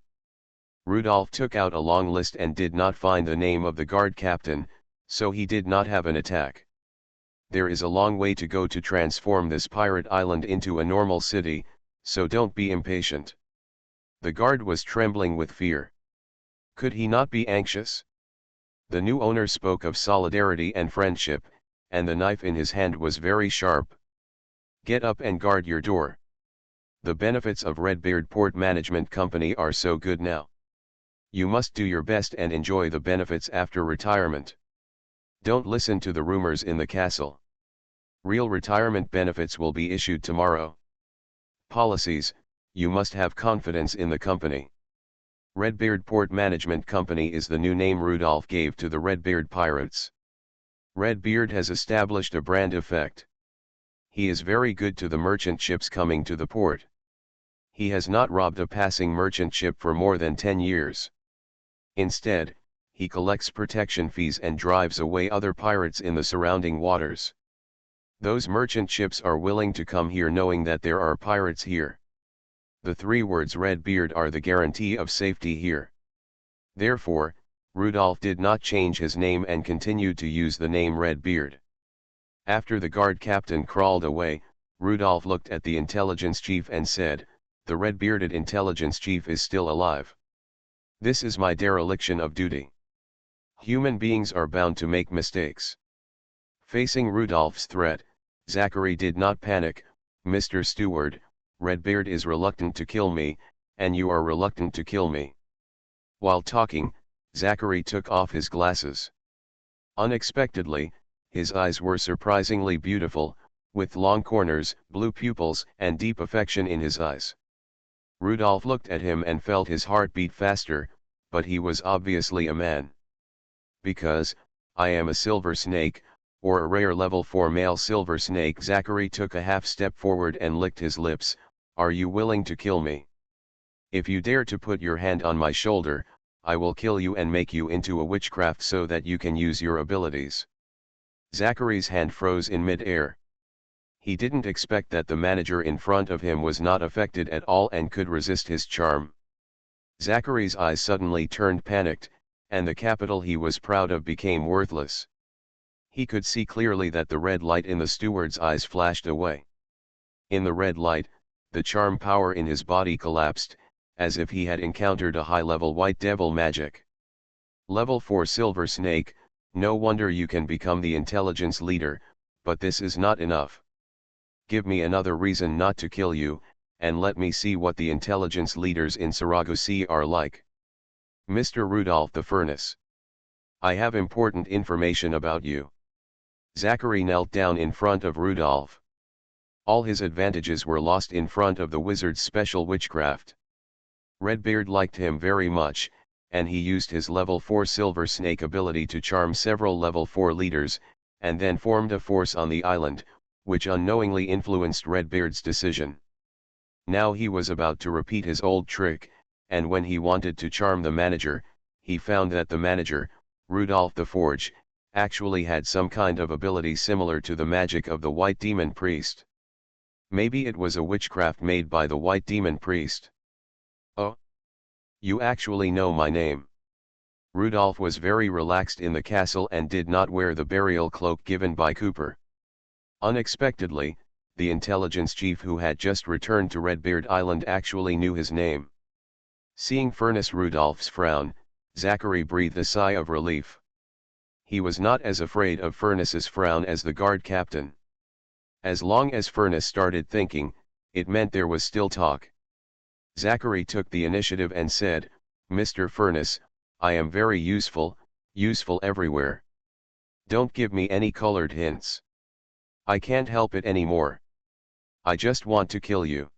Rudolph took out a long list and did not find the name of the guard captain, so he did not have an attack. There is a long way to go to transform this pirate island into a normal city, so don't be impatient. The guard was trembling with fear. Could he not be anxious? The new owner spoke of solidarity and friendship, and the knife in his hand was very sharp. Get up and guard your door. The benefits of Redbeard Port Management Company are so good now. You must do your best and enjoy the benefits after retirement. Don't listen to the rumors in the castle. Real retirement benefits will be issued tomorrow. Policies, you must have confidence in the company. Redbeard Port Management Company is the new name Rudolph gave to the Redbeard pirates. Redbeard has established a brand effect. He is very good to the merchant ships coming to the port. He has not robbed a passing merchant ship for more than 10 years. Instead, he collects protection fees and drives away other pirates in the surrounding waters. Those merchant ships are willing to come here knowing that there are pirates here. The 3 words Redbeard are the guarantee of safety here. Therefore, Rudolph did not change his name and continued to use the name Redbeard. After the guard captain crawled away, Rudolph looked at the intelligence chief and said, "The red-bearded intelligence chief is still alive. This is my dereliction of duty. Human beings are bound to make mistakes." Facing Rudolph's threat, Zachary did not panic. "Mr. Steward, Redbeard is reluctant to kill me, and you are reluctant to kill me." While talking, Zachary took off his glasses. Unexpectedly, his eyes were surprisingly beautiful, with long corners, blue pupils, and deep affection in his eyes. Rudolph looked at him and felt his heart beat faster, but he was obviously a man. "Because, I am a silver snake, or a rare level 4 male silver snake." Zachary took a half step forward and licked his lips. "Are you willing to kill me? If you dare to put your hand on my shoulder, I will kill you and make you into a witchcraft so that you can use your abilities." Zachary's hand froze in mid-air. He didn't expect that the manager in front of him was not affected at all and could resist his charm. Zachary's eyes suddenly turned panicked, and the capital he was proud of became worthless. He could see clearly that the red light in the steward's eyes flashed away. In the red light, the charm power in his body collapsed, as if he had encountered a high-level white devil magic. Level 4 Silver Snake, no wonder you can become the intelligence leader, but this is not enough. Give me another reason not to kill you, and let me see what the intelligence leaders in Saragosse are like. Mr. Rudolph the Furnace. I have important information about you. Zachary knelt down in front of Rudolph. All his advantages were lost in front of the wizard's special witchcraft. Redbeard liked him very much, and he used his level 4 Silver Snake ability to charm several level 4 leaders, and then formed a force on the island, which unknowingly influenced Redbeard's decision. Now he was about to repeat his old trick, and when he wanted to charm the manager, he found that the manager, Rudolph the Forge, actually had some kind of ability similar to the magic of the White Demon Priest. Maybe it was a witchcraft made by the White Demon Priest. Oh, you actually know my name. Rudolph was very relaxed in the castle and did not wear the burial cloak given by Cooper. Unexpectedly, the intelligence chief who had just returned to Redbeard Island actually knew his name. Seeing Furnace Rudolph's frown, Zachary breathed a sigh of relief. He was not as afraid of Furnace's frown as the guard captain. As long as Furnace started thinking, it meant there was still talk. Zachary took the initiative and said, "Mr. Furnace, I am very useful everywhere. Don't give me any colored hints. I can't help it anymore. I just want to kill you."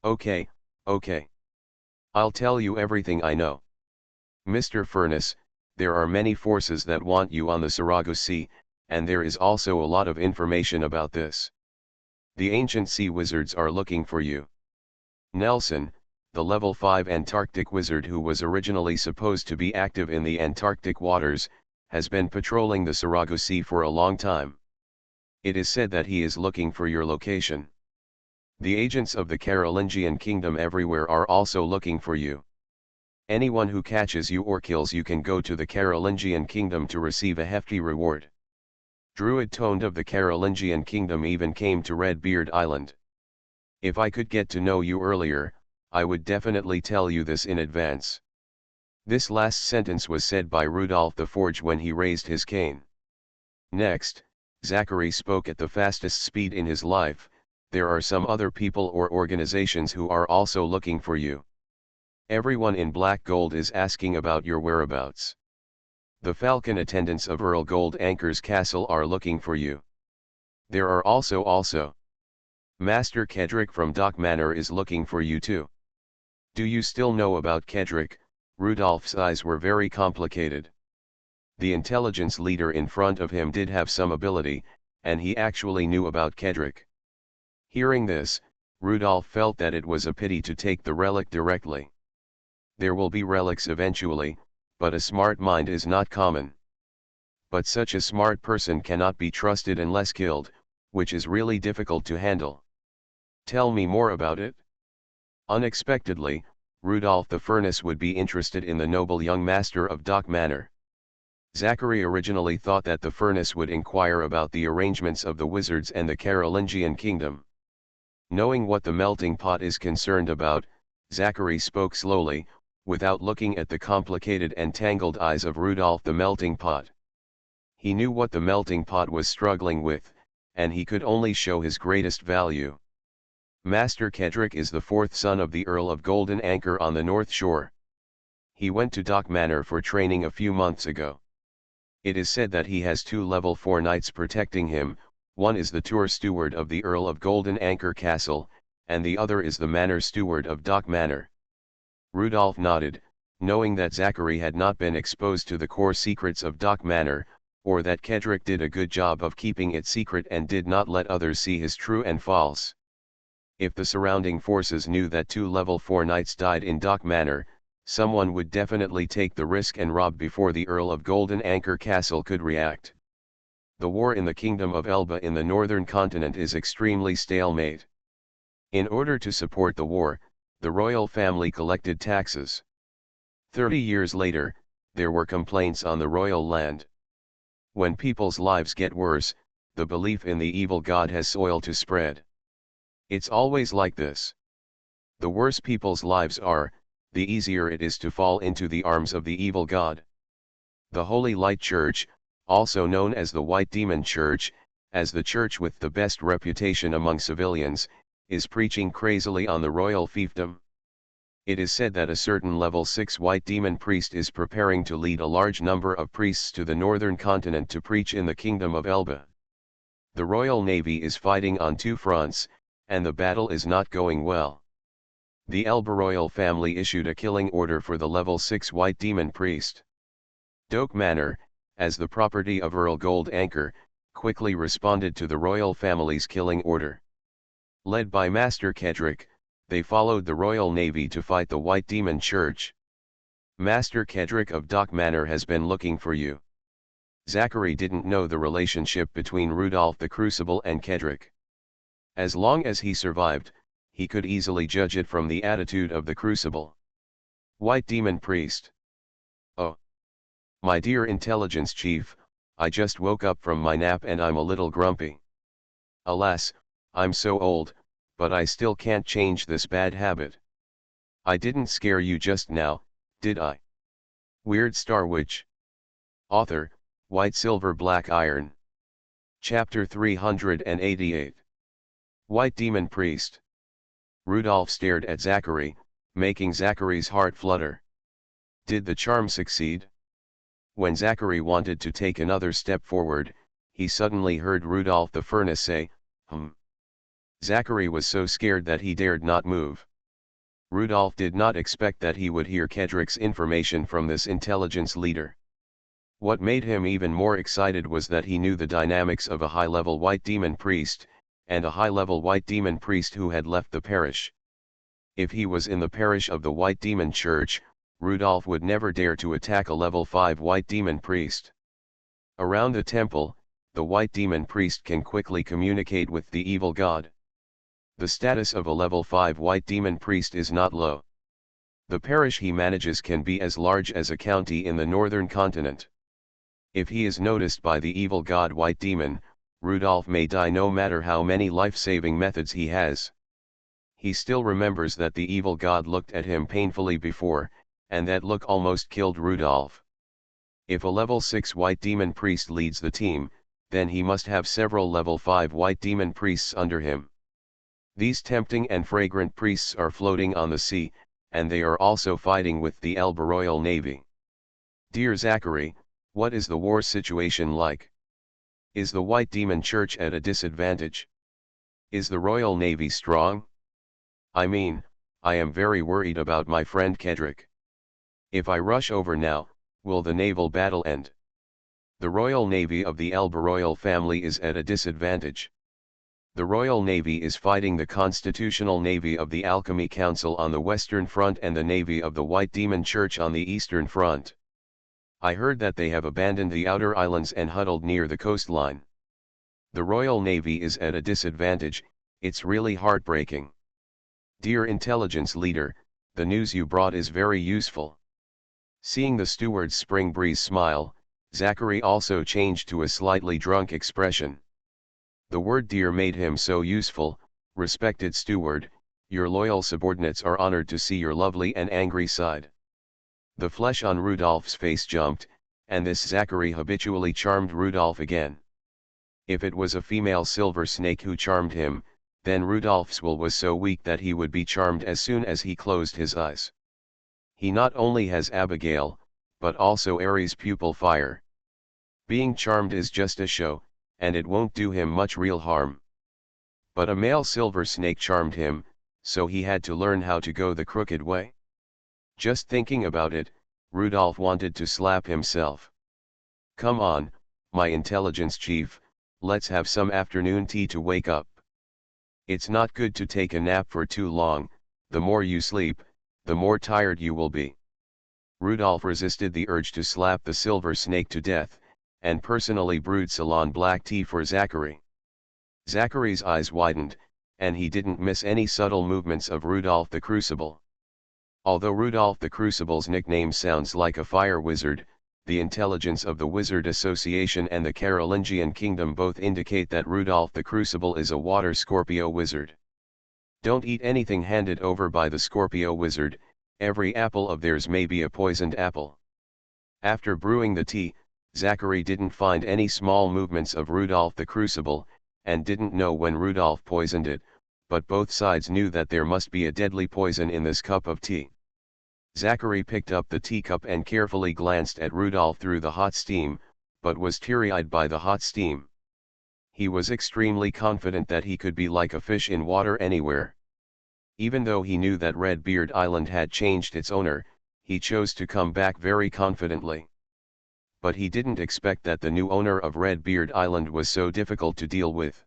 "Okay, okay. I'll tell you everything I know. Mr. Furnace, there are many forces that want you on the Sarago Sea, and there is also a lot of information about this. The ancient sea wizards are looking for you. Nelson, the level 5 Antarctic wizard who was originally supposed to be active in the Antarctic waters, has been patrolling the Sarago Sea for a long time. It is said that he is looking for your location. The agents of the Carolingian kingdom everywhere are also looking for you. Anyone who catches you or kills you can go to the Carolingian kingdom to receive a hefty reward. Druid Toned of the Carolingian kingdom even came to Redbeard Island. If I could get to know you earlier, I would definitely tell you this in advance." This last sentence was said by Rudolph the Forge when he raised his cane. Next, Zachary spoke at the fastest speed in his life. "There are some other people or organizations who are also looking for you. Everyone in Black Gold is asking about your whereabouts. The Falcon attendants of Earl Gold Anchor's castle are looking for you. There are also Master Kedrick from Dock Manor is looking for you too. Do you still know about Kedrick?" Rudolph's eyes were very complicated. The intelligence leader in front of him did have some ability, and he actually knew about Kedrick. Hearing this, Rudolph felt that it was a pity to take the relic directly. There will be relics eventually, but a smart mind is not common. But such a smart person cannot be trusted unless killed, which is really difficult to handle. "Tell me more about it." Unexpectedly, Rudolph the Furnace would be interested in the noble young master of Dock Manor. Zachary originally thought that the Furnace would inquire about the arrangements of the wizards and the Carolingian kingdom. Knowing what the melting pot is concerned about, Zachary spoke slowly, without looking at the complicated and tangled eyes of Rudolph the Melting Pot. He knew what the melting pot was struggling with, and he could only show his greatest value. Master Kedrick is the fourth son of the Earl of Golden Anchor on the North Shore. He went to Dock Manor for training a few months ago. It is said that he has 2 level 4 knights protecting him. One is the tour steward of the Earl of Golden Anchor Castle, and the other is the manor steward of Dock Manor. Rudolph nodded, knowing that Zachary had not been exposed to the core secrets of Dock Manor, or that Kedrick did a good job of keeping it secret and did not let others see his true and false. If the surrounding forces knew that 2 level 4 knights died in Dock Manor, someone would definitely take the risk and rob before the Earl of Golden Anchor Castle could react. The war in the Kingdom of Elba in the northern continent is extremely stalemate. In order to support the war, the royal family collected taxes. 30 years later, there were complaints on the royal land. When people's lives get worse, the belief in the evil god has soil to spread. It's always like this. The worse people's lives are, the easier it is to fall into the arms of the evil god. The Holy Light Church, also known as the White Demon Church, as the church with the best reputation among civilians, is preaching crazily on the royal fiefdom. It is said that a certain level 6 White Demon priest is preparing to lead a large number of priests to the northern continent to preach in the Kingdom of Elba. The Royal Navy is fighting on 2 fronts, and the battle is not going well. The Elba royal family issued a killing order for the level 6 white demon priest. Doak Manor, as the property of Earl Gold Anchor, quickly responded to the royal family's killing order. Led by Master Kedrick, they followed the Royal Navy to fight the White Demon Church. Master Kedrick of Dock Manor has been looking for you. Zachary didn't know the relationship between Rudolph the Crucible and Kedrick. As long as he survived, he could easily judge it from the attitude of the Crucible. White Demon Priest. Oh. My dear Intelligence Chief, I just woke up from my nap and I'm a little grumpy. Alas, I'm so old, but I still can't change this bad habit. I didn't scare you just now, did I? Weird Star Witch. Author, White Silver Black Iron. Chapter 388. White Demon Priest. Rudolph stared at Zachary, making Zachary's heart flutter. Did the charm succeed? When Zachary wanted to take another step forward, he suddenly heard Rudolph the Furnace say, Zachary was so scared that he dared not move. Rudolph did not expect that he would hear Kedrick's information from this intelligence leader. What made him even more excited was that he knew the dynamics of a high-level white demon priest, and a high-level white demon priest who had left the parish. If he was in the parish of the White Demon Church, Rudolph would never dare to attack a level 5 white demon priest. Around the temple, the white demon priest can quickly communicate with the evil god. The status of a level 5 white demon priest is not low. The parish he manages can be as large as a county in the northern continent. If he is noticed by the evil god White Demon, Rudolph may die no matter how many life-saving methods he has. He still remembers that the evil god looked at him painfully before, and that look almost killed Rudolph. If a level 6 white demon priest leads the team, then he must have several level 5 white demon priests under him. These tempting and fragrant priests are floating on the sea, and they are also fighting with the Elba Royal Navy. Dear Zachary, what is the war situation like? Is the White Demon Church at a disadvantage? Is the Royal Navy strong? I mean, I am very worried about my friend Kedrick. If I rush over now, will the naval battle end? The Royal Navy of the Elba royal family is at a disadvantage. The Royal Navy is fighting the Constitutional Navy of the Alchemy Council on the Western Front and the Navy of the White Demon Church on the Eastern Front. I heard that they have abandoned the outer islands and huddled near the coastline. The Royal Navy is at a disadvantage, it's really heartbreaking. Dear Intelligence Leader, the news you brought is very useful. Seeing the steward's spring breeze smile, Zachary also changed to a slightly drunk expression. The word dear made him so useful. Respected steward, your loyal subordinates are honored to see your lovely and angry side. The flesh on Rudolph's face jumped, and this Zachary habitually charmed Rudolph again. If it was a female silver snake who charmed him, then Rudolph's will was so weak that he would be charmed as soon as he closed his eyes. He not only has Abigail, but also Ares' pupil fire. Being charmed is just a show, and it won't do him much real harm. But a male silver snake charmed him, so he had to learn how to go the crooked way. Just thinking about it, Rudolph wanted to slap himself. Come on, my intelligence chief, let's have some afternoon tea to wake up. It's not good to take a nap for too long, the more you sleep, the more tired you will be. Rudolph resisted the urge to slap the silver snake to death, and personally brewed Ceylon black tea for Zachary. Zachary's eyes widened, and he didn't miss any subtle movements of Rudolph the Crucible. Although Rudolph the Crucible's nickname sounds like a fire wizard, the intelligence of the Wizard Association and the Carolingian Kingdom both indicate that Rudolph the Crucible is a water Scorpio wizard. Don't eat anything handed over by the Scorpio wizard, every apple of theirs may be a poisoned apple. After brewing the tea, Zachary didn't find any small movements of Rudolph the Crucible, and didn't know when Rudolph poisoned it, but both sides knew that there must be a deadly poison in this cup of tea. Zachary picked up the teacup and carefully glanced at Rudolph through the hot steam, but was teary-eyed by the hot steam. He was extremely confident that he could be like a fish in water anywhere. Even though he knew that Redbeard Island had changed its owner, he chose to come back very confidently. But he didn't expect that the new owner of Redbeard Island was so difficult to deal with.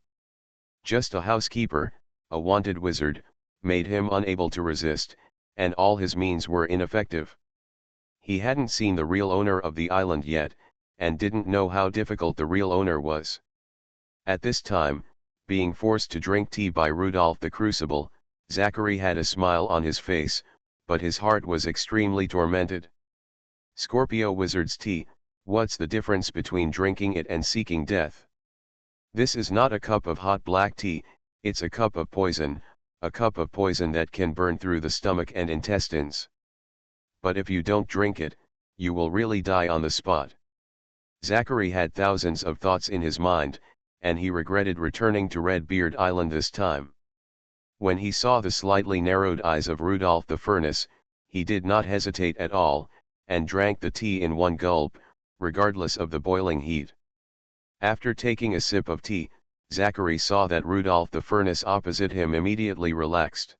Just a housekeeper, a wanted wizard, made him unable to resist, and all his means were ineffective. He hadn't seen the real owner of the island yet, and didn't know how difficult the real owner was. At this time, being forced to drink tea by Rudolph the Crucible, Zachary had a smile on his face, but his heart was extremely tormented. Scorpio Wizard's tea, what's the difference between drinking it and seeking death? This is not a cup of hot black tea, it's a cup of poison that can burn through the stomach and intestines. But if you don't drink it, you will really die on the spot. Zachary had thousands of thoughts in his mind, and he regretted returning to Redbeard Island this time. When he saw the slightly narrowed eyes of Rudolph the Furnace, he did not hesitate at all, and drank the tea in one gulp, regardless of the boiling heat. After taking a sip of tea, Zachary saw that Rudolph the Furnace opposite him immediately relaxed.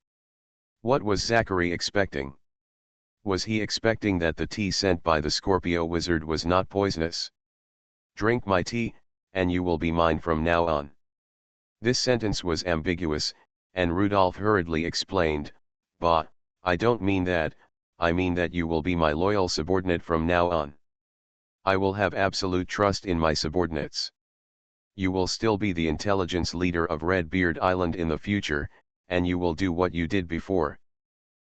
What was Zachary expecting? Was he expecting that the tea sent by the Scorpio Wizard was not poisonous? Drink my tea, and you will be mine from now on. This sentence was ambiguous, and Rudolph hurriedly explained, "Bah, I don't mean that, I mean that you will be my loyal subordinate from now on. I will have absolute trust in my subordinates. You will still be the intelligence leader of Redbeard Island in the future, and you will do what you did before."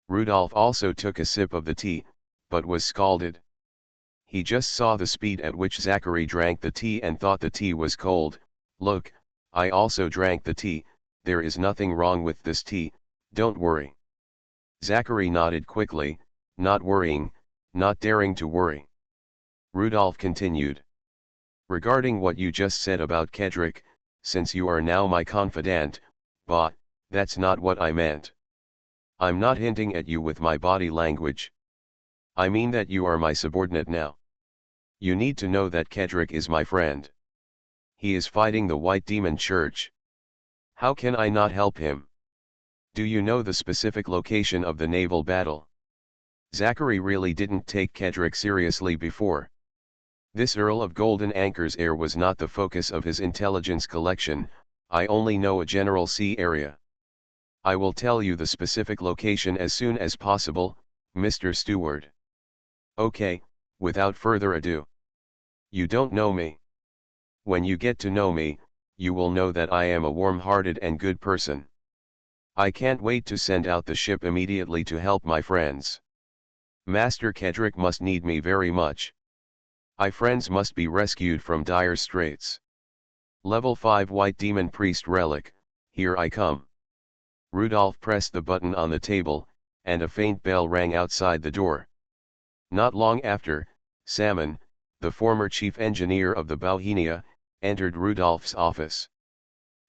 Rudolph also took a sip of the tea, but was scalded. He just saw the speed at which Zachary drank the tea and thought the tea was cold. "Look, I also drank the tea, there is nothing wrong with this tea, don't worry." Zachary nodded quickly, not worrying, not daring to worry. Rudolph continued. "Regarding what you just said about Kedrick, since you are now my confidant, bah, that's not what I meant. I'm not hinting at you with my body language. I mean that you are my subordinate now. You need to know that Kedrick is my friend. He is fighting the White Demon Church. How can I not help him? Do you know the specific location of the naval battle?" Zachary really didn't take Kedrick seriously before. This Earl of Golden Anchor's heir was not the focus of his intelligence collection. "I only know a general sea area. I will tell you the specific location as soon as possible, Mr. Steward." "Okay, without further ado. You don't know me. When you get to know me, you will know that I am a warm-hearted and good person. I can't wait to send out the ship immediately to help my friends. Master Kedrick must need me very much. My friends must be rescued from dire straits. Level 5 White Demon Priest Relic, here I come." Rudolph pressed the button on the table, and a faint bell rang outside the door. Not long after, Salmon, the former chief engineer of the Bauhinia, entered Rudolph's office.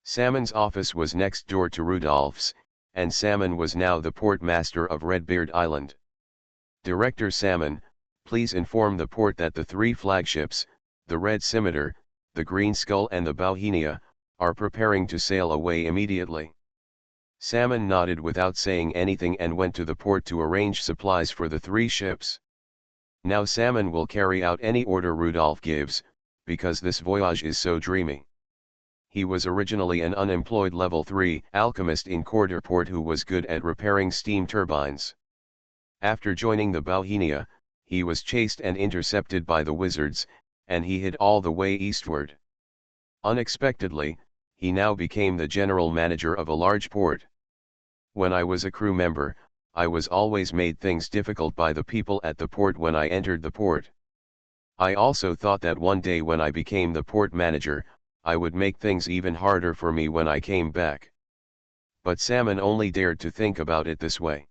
Salmon's office was next door to Rudolph's, and Salmon was now the port master of Redbeard Island. "Director Salmon, please inform the port that the 3 flagships, the Red Scimitar, the Green Skull and the Bauhinia, are preparing to sail away immediately." Salmon nodded without saying anything and went to the port to arrange supplies for the 3 ships. Now Salmon will carry out any order Rudolph gives, because this voyage is so dreamy. He was originally an unemployed level 3 alchemist in Quarterport who was good at repairing steam turbines. After joining the Bauhinia, he was chased and intercepted by the wizards, and he hid all the way eastward. Unexpectedly, he now became the general manager of a large port. When I was a crew member, I was always made things difficult by the people at the port when I entered the port. I also thought that one day when I became the port manager, I would make things even harder for me when I came back. But Salmon only dared to think about it this way.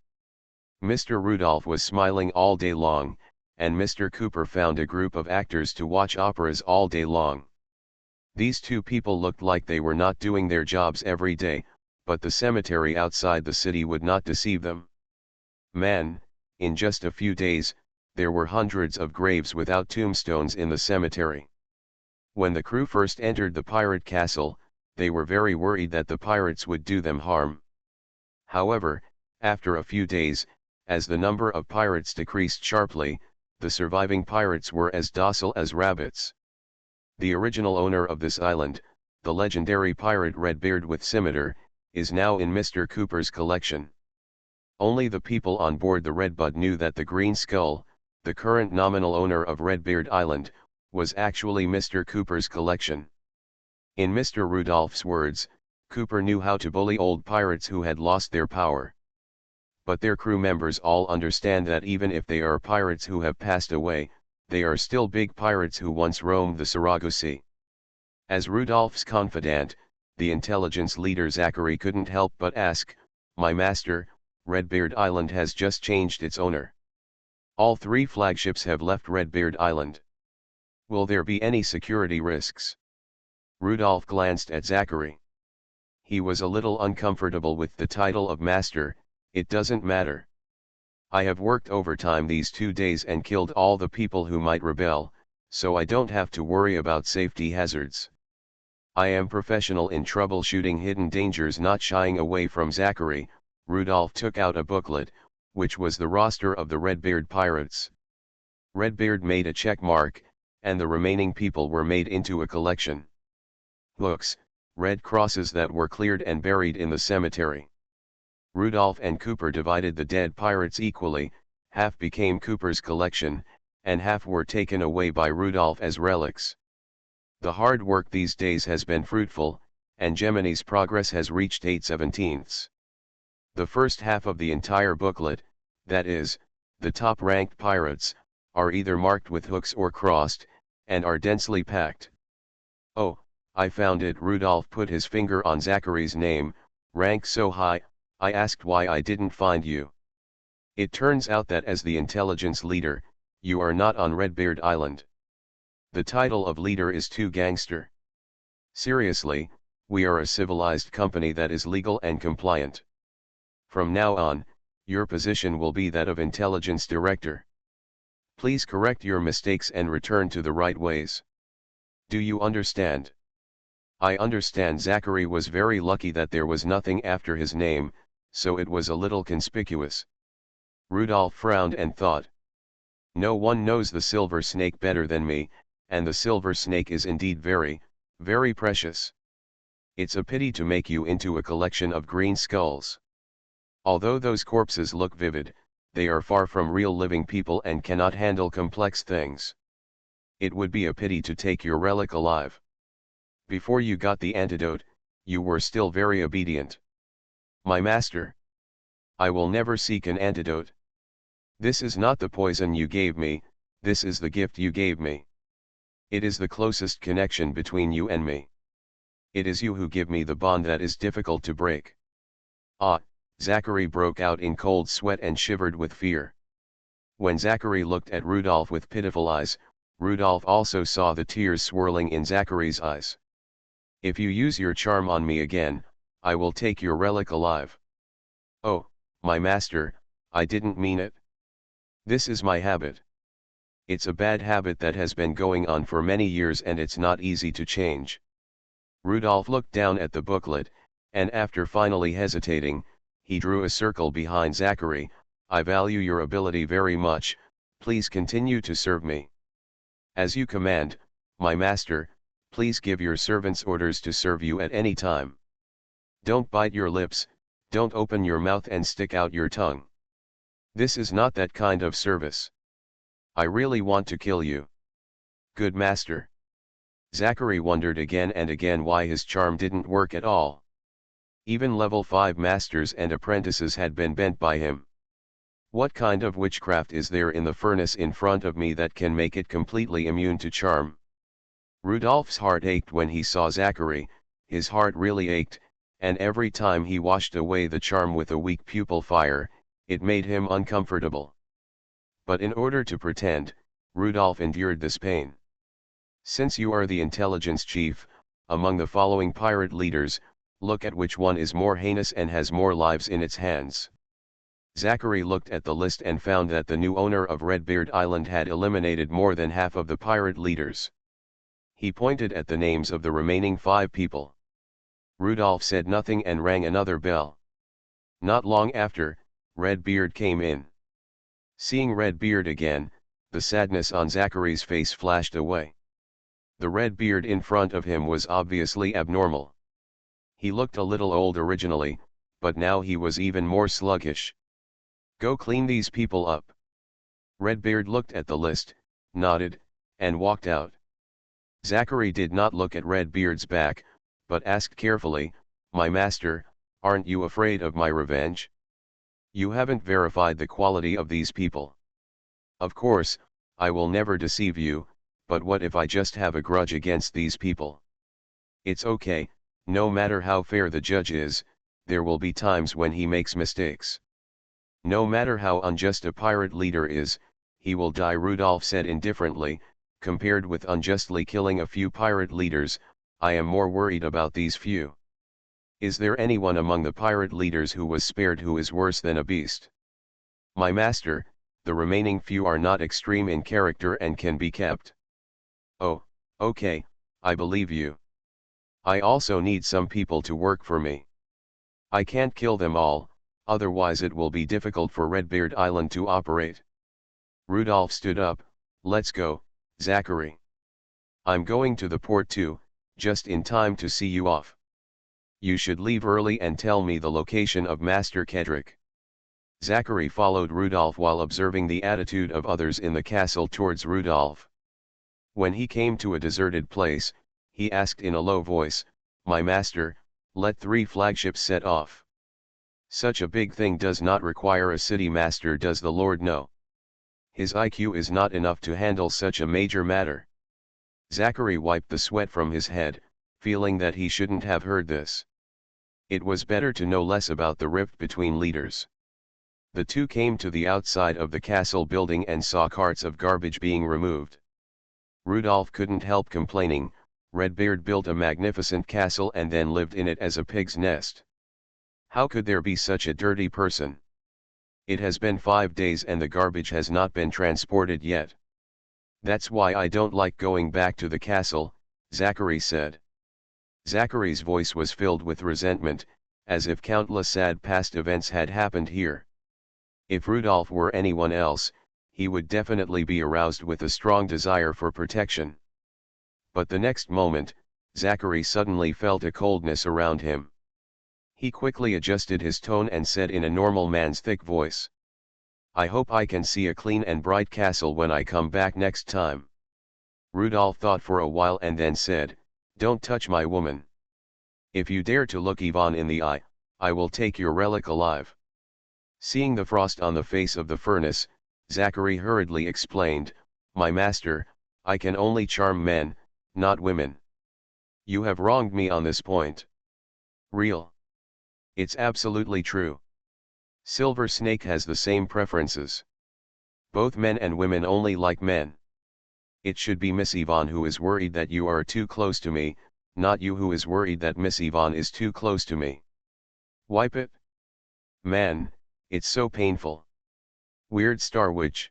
Mr. Rudolph was smiling all day long, and Mr. Cooper found a group of actors to watch operas all day long. These 2 people looked like they were not doing their jobs every day, but the cemetery outside the city would not deceive them. Man, in just a few days, there were hundreds of graves without tombstones in the cemetery. When the crew first entered the pirate castle, they were very worried that the pirates would do them harm. However, After a few days, as the number of pirates decreased sharply, the surviving pirates were as docile as rabbits. The original owner of this island, the legendary pirate Redbeard with scimitar, is now in Mr. Cooper's collection. Only the people on board the Redbud knew that the Green Skull, the current nominal owner of Redbeard Island, was actually Mr. Cooper's collection. In Mr. Rudolph's words, Cooper knew how to bully old pirates who had lost their power. But their crew members all understand that even if they are pirates who have passed away, they are still big pirates who once roamed the Sarago Sea. As Rudolph's confidant, the intelligence leader Zachary couldn't help but ask, "My master, Redbeard Island has just changed its owner. All 3 flagships have left Redbeard Island. Will there be any security risks?" Rudolph glanced at Zachary. He was a little uncomfortable with the title of master. "It doesn't matter. I have worked overtime these 2 days and killed all the people who might rebel, so I don't have to worry about safety hazards. I am professional in troubleshooting hidden dangers." Not shying away from Zachary, Rudolph took out a booklet, which was the roster of the Redbeard pirates. Redbeard made a check mark, and the remaining people were made into a collection. Hooks, red crosses that were cleared and buried in the cemetery. Rudolph and Cooper divided the dead pirates equally, half became Cooper's collection, and half were taken away by Rudolph as relics. The hard work these days has been fruitful, and Gemini's progress has reached 8/17. The first half of the entire booklet, that is, the top-ranked pirates, are either marked with hooks or crossed, and are densely packed. "Oh, I found it." Rudolph put his finger on Zachary's name. "Rank so high, I asked why I didn't find you. It turns out that as the intelligence leader, you are not on Redbeard Island. The title of leader is too gangster. Seriously, we are a civilized company that is legal and compliant. From now on, your position will be that of intelligence director. Please correct your mistakes and return to the right ways. Do you understand?" "I understand." Zachary was very lucky that there was nothing after his name, so it was a little conspicuous. Rudolph frowned and thought, "No one knows the silver snake better than me, and the silver snake is indeed very, very precious. It's a pity to make you into a collection of green skulls. Although those corpses look vivid, they are far from real living people and cannot handle complex things. It would be a pity to take your relic alive. Before you got the antidote, you were still very obedient." "My master, I will never seek an antidote. This is not the poison you gave me, this is the gift you gave me. It is the closest connection between you and me. It is you who give me the bond that is difficult to break." "Ah!" Zachary broke out in cold sweat and shivered with fear. When Zachary looked at Rudolph with pitiful eyes, Rudolph also saw the tears swirling in Zachary's eyes. "If you use your charm on me again, I will take your relic alive." "Oh, my master, I didn't mean it. This is my habit. It's a bad habit that has been going on for many years and it's not easy to change." Rudolph looked down at the booklet, and after finally hesitating, he drew a circle behind Zachary. "I value your ability very much, please continue to serve me." "As you command, my master. Please give your servants orders to serve you at any time. Don't bite your lips, don't open your mouth and stick out your tongue. This is not that kind of service. I really want to kill you." "Good master." Zachary wondered again and again why his charm didn't work at all. Even level 5 masters and apprentices had been bent by him. What kind of witchcraft is there in the furnace in front of me that can make it completely immune to charm? Rudolph's heart ached when he saw Zachary. His heart really ached, and every time he washed away the charm with a weak pupil fire, it made him uncomfortable. But in order to pretend, Rudolph endured this pain. "Since you are the intelligence chief, among the following pirate leaders, look at which one is more heinous and has more lives in its hands." Zachary looked at the list and found that the new owner of Redbeard Island had eliminated more than half of the pirate leaders. He pointed at the names of the remaining 5 people. Rudolph said nothing and rang another bell. Not long after, Redbeard came in. Seeing Redbeard again, the sadness on Zachary's face flashed away. The Redbeard in front of him was obviously abnormal. He looked a little old originally, but now he was even more sluggish. Go clean these people up. Redbeard looked at the list, nodded, and walked out. Zachary did not look at Redbeard's back, but asked carefully, "My master, aren't you afraid of my revenge? You haven't verified the quality of these people. Of course, I will never deceive you, but what if I just have a grudge against these people? It's okay, no matter how fair the judge is, there will be times when he makes mistakes. No matter how unjust a pirate leader is, he will die," Rudolph said indifferently. "Compared with unjustly killing a few pirate leaders, I am more worried about these few. Is there anyone among the pirate leaders who was spared who is worse than a beast? My master, the remaining few are not extreme in character and can be kept." "Oh, okay, I believe you. I also need some people to work for me. I can't kill them all, otherwise it will be difficult for Redbeard Island to operate." Rudolph stood up. "Let's go, Zachary. I'm going to the port too, just in time to see you off. You should leave early and tell me the location of Master Kedrick." Zachary followed Rudolph while observing the attitude of others in the castle towards Rudolph. When he came to a deserted place, he asked in a low voice, "My master, let 3 flagships set off." "Such a big thing does not require a city master, does the Lord know? His IQ is not enough to handle such a major matter." Zachary wiped the sweat from his head, feeling that he shouldn't have heard this. It was better to know less about the rift between leaders. The two came to the outside of the castle building and saw carts of garbage being removed. Rudolph couldn't help complaining, Redbeard built a magnificent castle and then lived in it as a pig's nest. How could there be such a dirty person? It has been 5 days and the garbage has not been transported yet. "That's why I don't like going back to the castle," Zachary said. Zachary's voice was filled with resentment, as if countless sad past events had happened here. If Rudolph were anyone else, he would definitely be aroused with a strong desire for protection. But the next moment, Zachary suddenly felt a coldness around him. He quickly adjusted his tone and said in a normal man's thick voice, "I hope I can see a clean and bright castle when I come back next time." Rudolph thought for a while and then said, "Don't touch my woman. If you dare to look Yvonne in the eye, I will take your relic alive." Seeing the frost on the face of the furnace, Zachary hurriedly explained, "My master, I can only charm men, not women. You have wronged me on this point." "Real? It's absolutely true. Silver Snake has the same preferences. Both men and women only like men. It should be Miss Yvonne who is worried that you are too close to me, not you who is worried that Miss Yvonne is too close to me. Wipe it. Man, it's so painful." Weird Star Witch.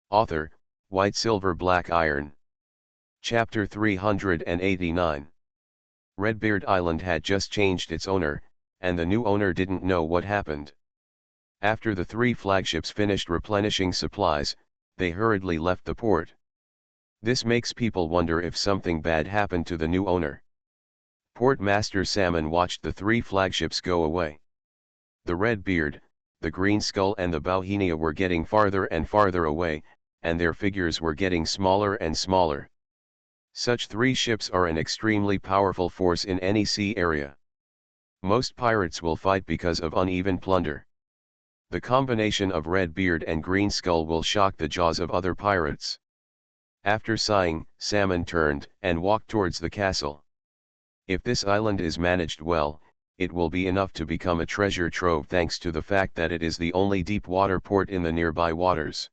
Author, White Silver Black Iron. Chapter 389. Redbeard Island had just changed its owner, and the new owner didn't know what happened. After the 3 flagships finished replenishing supplies, they hurriedly left the port. This makes people wonder if something bad happened to the new owner. Port Master Salmon watched the 3 flagships go away. The Redbeard, the Green Skull and the Bauhinia were getting farther and farther away, and their figures were getting smaller and smaller. Such 3 ships are an extremely powerful force in any sea area. Most pirates will fight because of uneven plunder. The combination of Redbeard and Green Skull will shock the jaws of other pirates. After sighing, Salmon turned and walked towards the castle. If this island is managed well, it will be enough to become a treasure trove thanks to the fact that it is the only deep water port in the nearby waters.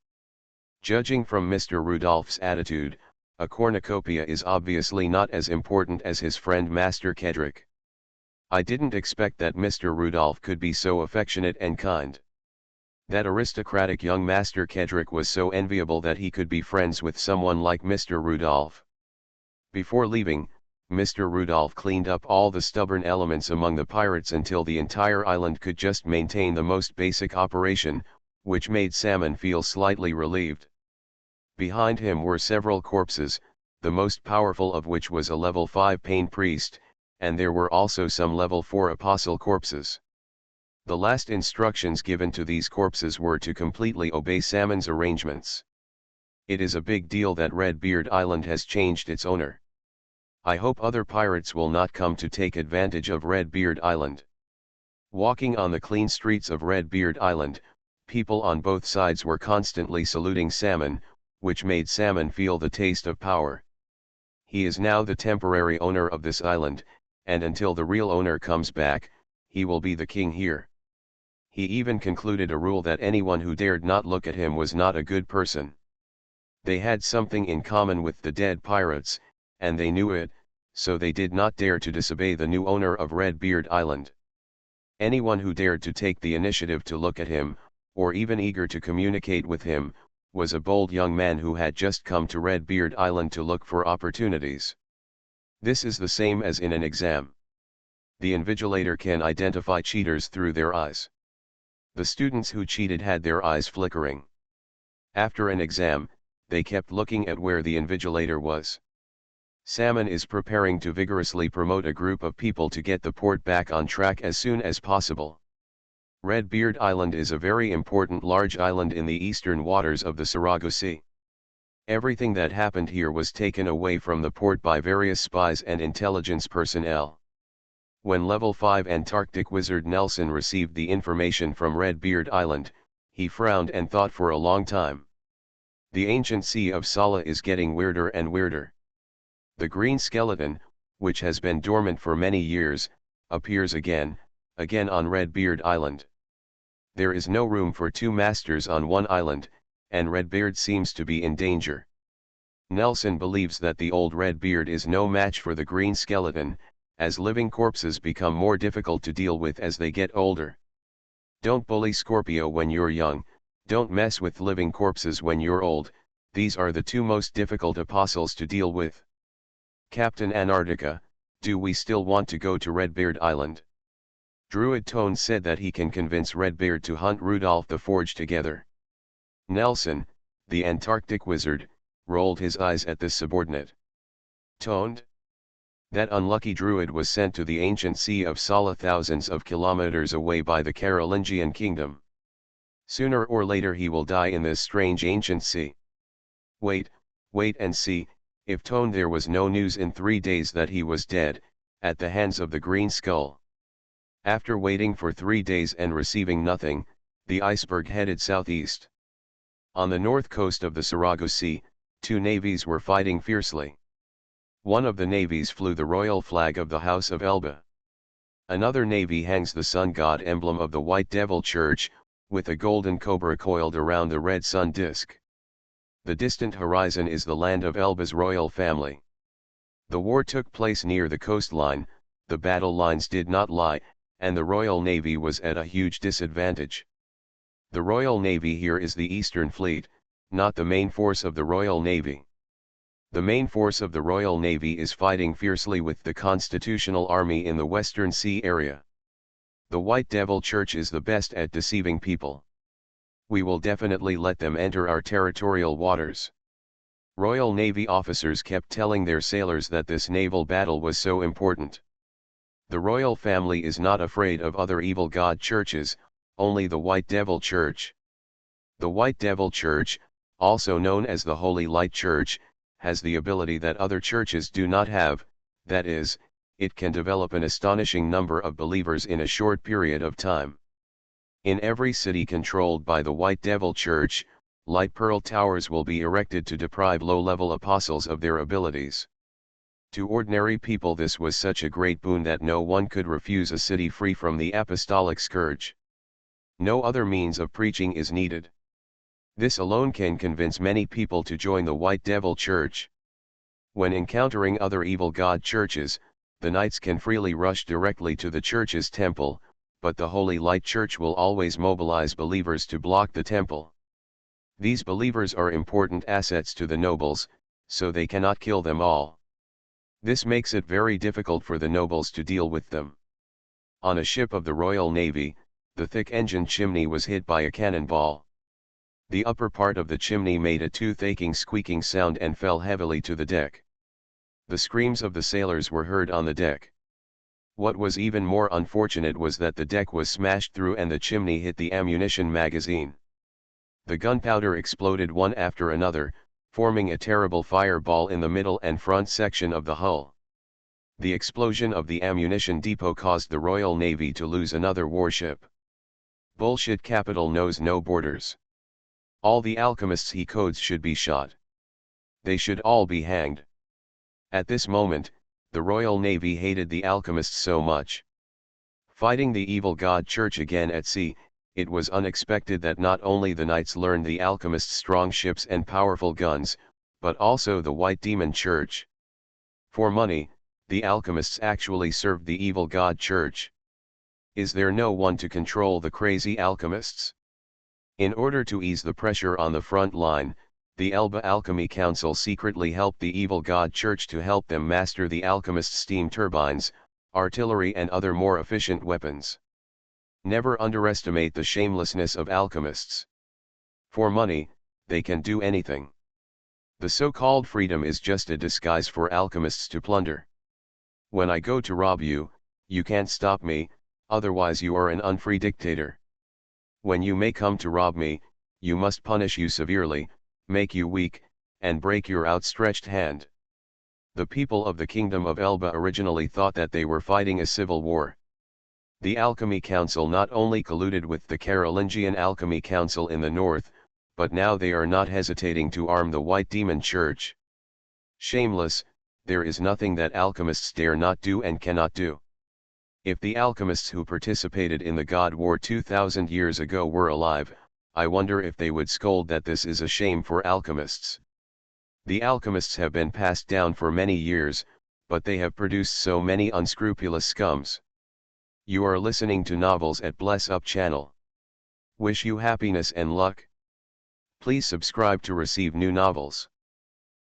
Judging from Mr. Rudolph's attitude, a cornucopia is obviously not as important as his friend Master Kedrick. I didn't expect that Mr. Rudolph could be so affectionate and kind. That aristocratic young Master Kedrick was so enviable that he could be friends with someone like Mr. Rudolph. Before leaving, Mr. Rudolph cleaned up all the stubborn elements among the pirates until the entire island could just maintain the most basic operation, which made Salmon feel slightly relieved. Behind him were several corpses, the most powerful of which was a level 5 Pain Priest, and there were also some level 4 Apostle corpses. The last instructions given to these corpses were to completely obey Salmon's arrangements. It is a big deal that Redbeard Island has changed its owner. I hope other pirates will not come to take advantage of Redbeard Island. Walking on the clean streets of Redbeard Island, people on both sides were constantly saluting Salmon, which made Salmon feel the taste of power. He is now the temporary owner of this island, and until the real owner comes back, he will be the king here. He even concluded a rule that anyone who dared not look at him was not a good person. They had something in common with the dead pirates, and they knew it, so they did not dare to disobey the new owner of Redbeard Island. Anyone who dared to take the initiative to look at him, or even eager to communicate with him, was a bold young man who had just come to Redbeard Island to look for opportunities. This is the same as in an exam. The invigilator can identify cheaters through their eyes. The students who cheated had their eyes flickering. After an exam, they kept looking at where the invigilator was. Salmon is preparing to vigorously promote a group of people to get the port back on track as soon as possible. Redbeard Island is a very important large island in the eastern waters of the Sarago Sea. Everything that happened here was taken away from the port by various spies and intelligence personnel. When Level 5 Antarctic Wizard Nelson received the information from Redbeard Island, he frowned and thought for a long time. The ancient Sea of Sala is getting weirder and weirder. The green skeleton, which has been dormant for many years, appears again on Redbeard Island. There is no room for two masters on one island, and Redbeard seems to be in danger. Nelson believes that the old Redbeard is no match for the green skeleton, as living corpses become more difficult to deal with as they get older. Don't bully Scorpio when you're young, don't mess with living corpses when you're old, these are the two most difficult apostles to deal with. Captain Antarctica, do we still want to go to Redbeard Island? Druid Tone said that he can convince Redbeard to hunt Rudolph the Forge together. Nelson, the Antarctic wizard, rolled his eyes at this subordinate. Toned? That unlucky druid was sent to the ancient Sea of Sala thousands of kilometers away by the Carolingian kingdom. Sooner or later he will die in this strange ancient sea. Wait and see, if Tone there was no news in 3 days that he was dead, at the hands of the Green Skull. After waiting for 3 days and receiving nothing, the iceberg headed southeast. On the north coast of the Sarago Sea, two navies were fighting fiercely. One of the navies flew the royal flag of the House of Elba. Another navy hangs the sun god emblem of the White Devil Church, with a golden cobra coiled around the red sun disk. The distant horizon is the land of Elba's royal family. The war took place near the coastline, the battle lines did not lie, and the Royal Navy was at a huge disadvantage. The Royal Navy here is the Eastern Fleet, not the main force of the Royal Navy. The main force of the Royal Navy is fighting fiercely with the Constitutional Army in the Western Sea area. The White Devil Church is the best at deceiving people. We will definitely let them enter our territorial waters. Royal Navy officers kept telling their sailors that this naval battle was so important. The royal family is not afraid of other evil god churches, only the White Devil Church. The White Devil Church, also known as the Holy Light Church, has the ability that other churches do not have, that is, it can develop an astonishing number of believers in a short period of time. In every city controlled by the White Devil Church, light pearl towers will be erected to deprive low-level apostles of their abilities. To ordinary people this was such a great boon that no one could refuse a city free from the apostolic scourge. No other means of preaching is needed. This alone can convince many people to join the White Devil Church. When encountering other evil god churches, the knights can freely rush directly to the church's temple, but the Holy Light Church will always mobilize believers to block the temple. These believers are important assets to the nobles, so they cannot kill them all. This makes it very difficult for the nobles to deal with them. On a ship of the Royal Navy, the thick engine chimney was hit by a cannonball. The upper part of the chimney made a toothacheing squeaking sound and fell heavily to the deck. The screams of the sailors were heard on the deck. What was even more unfortunate was that the deck was smashed through and the chimney hit the ammunition magazine. The gunpowder exploded one after another, forming a terrible fireball in the middle and front section of the hull. The explosion of the ammunition depot caused the Royal Navy to lose another warship. Bullshit capital knows no borders. All the alchemists he codes should be shot. They should all be hanged. At this moment, the Royal Navy hated the alchemists so much. Fighting the evil god church again at sea, it was unexpected that not only the knights learned the alchemists' strong ships and powerful guns, but also the white demon church. For money, the alchemists actually served the evil god church. Is there no one to control the crazy alchemists? In order to ease the pressure on the front line, the Elba Alchemy Council secretly helped the evil god church to help them master the alchemists' steam turbines, artillery and other more efficient weapons. Never underestimate the shamelessness of alchemists. For money, they can do anything. The so-called freedom is just a disguise for alchemists to plunder. When I go to rob you, you can't stop me, otherwise you are an unfree dictator. When you may come to rob me, you must punish you severely, make you weak, and break your outstretched hand. The people of the Kingdom of Elba originally thought that they were fighting a civil war. The Alchemy Council not only colluded with the Carolingian Alchemy Council in the north, but now they are not hesitating to arm the White Demon Church. Shameless, there is nothing that alchemists dare not do and cannot do. If the alchemists who participated in the God War 2000 years ago were alive, I wonder if they would scold that this is a shame for alchemists. The alchemists have been passed down for many years, but they have produced so many unscrupulous scums. You are listening to Novels at Bless Up channel. Wish you happiness and luck. Please subscribe to receive new novels.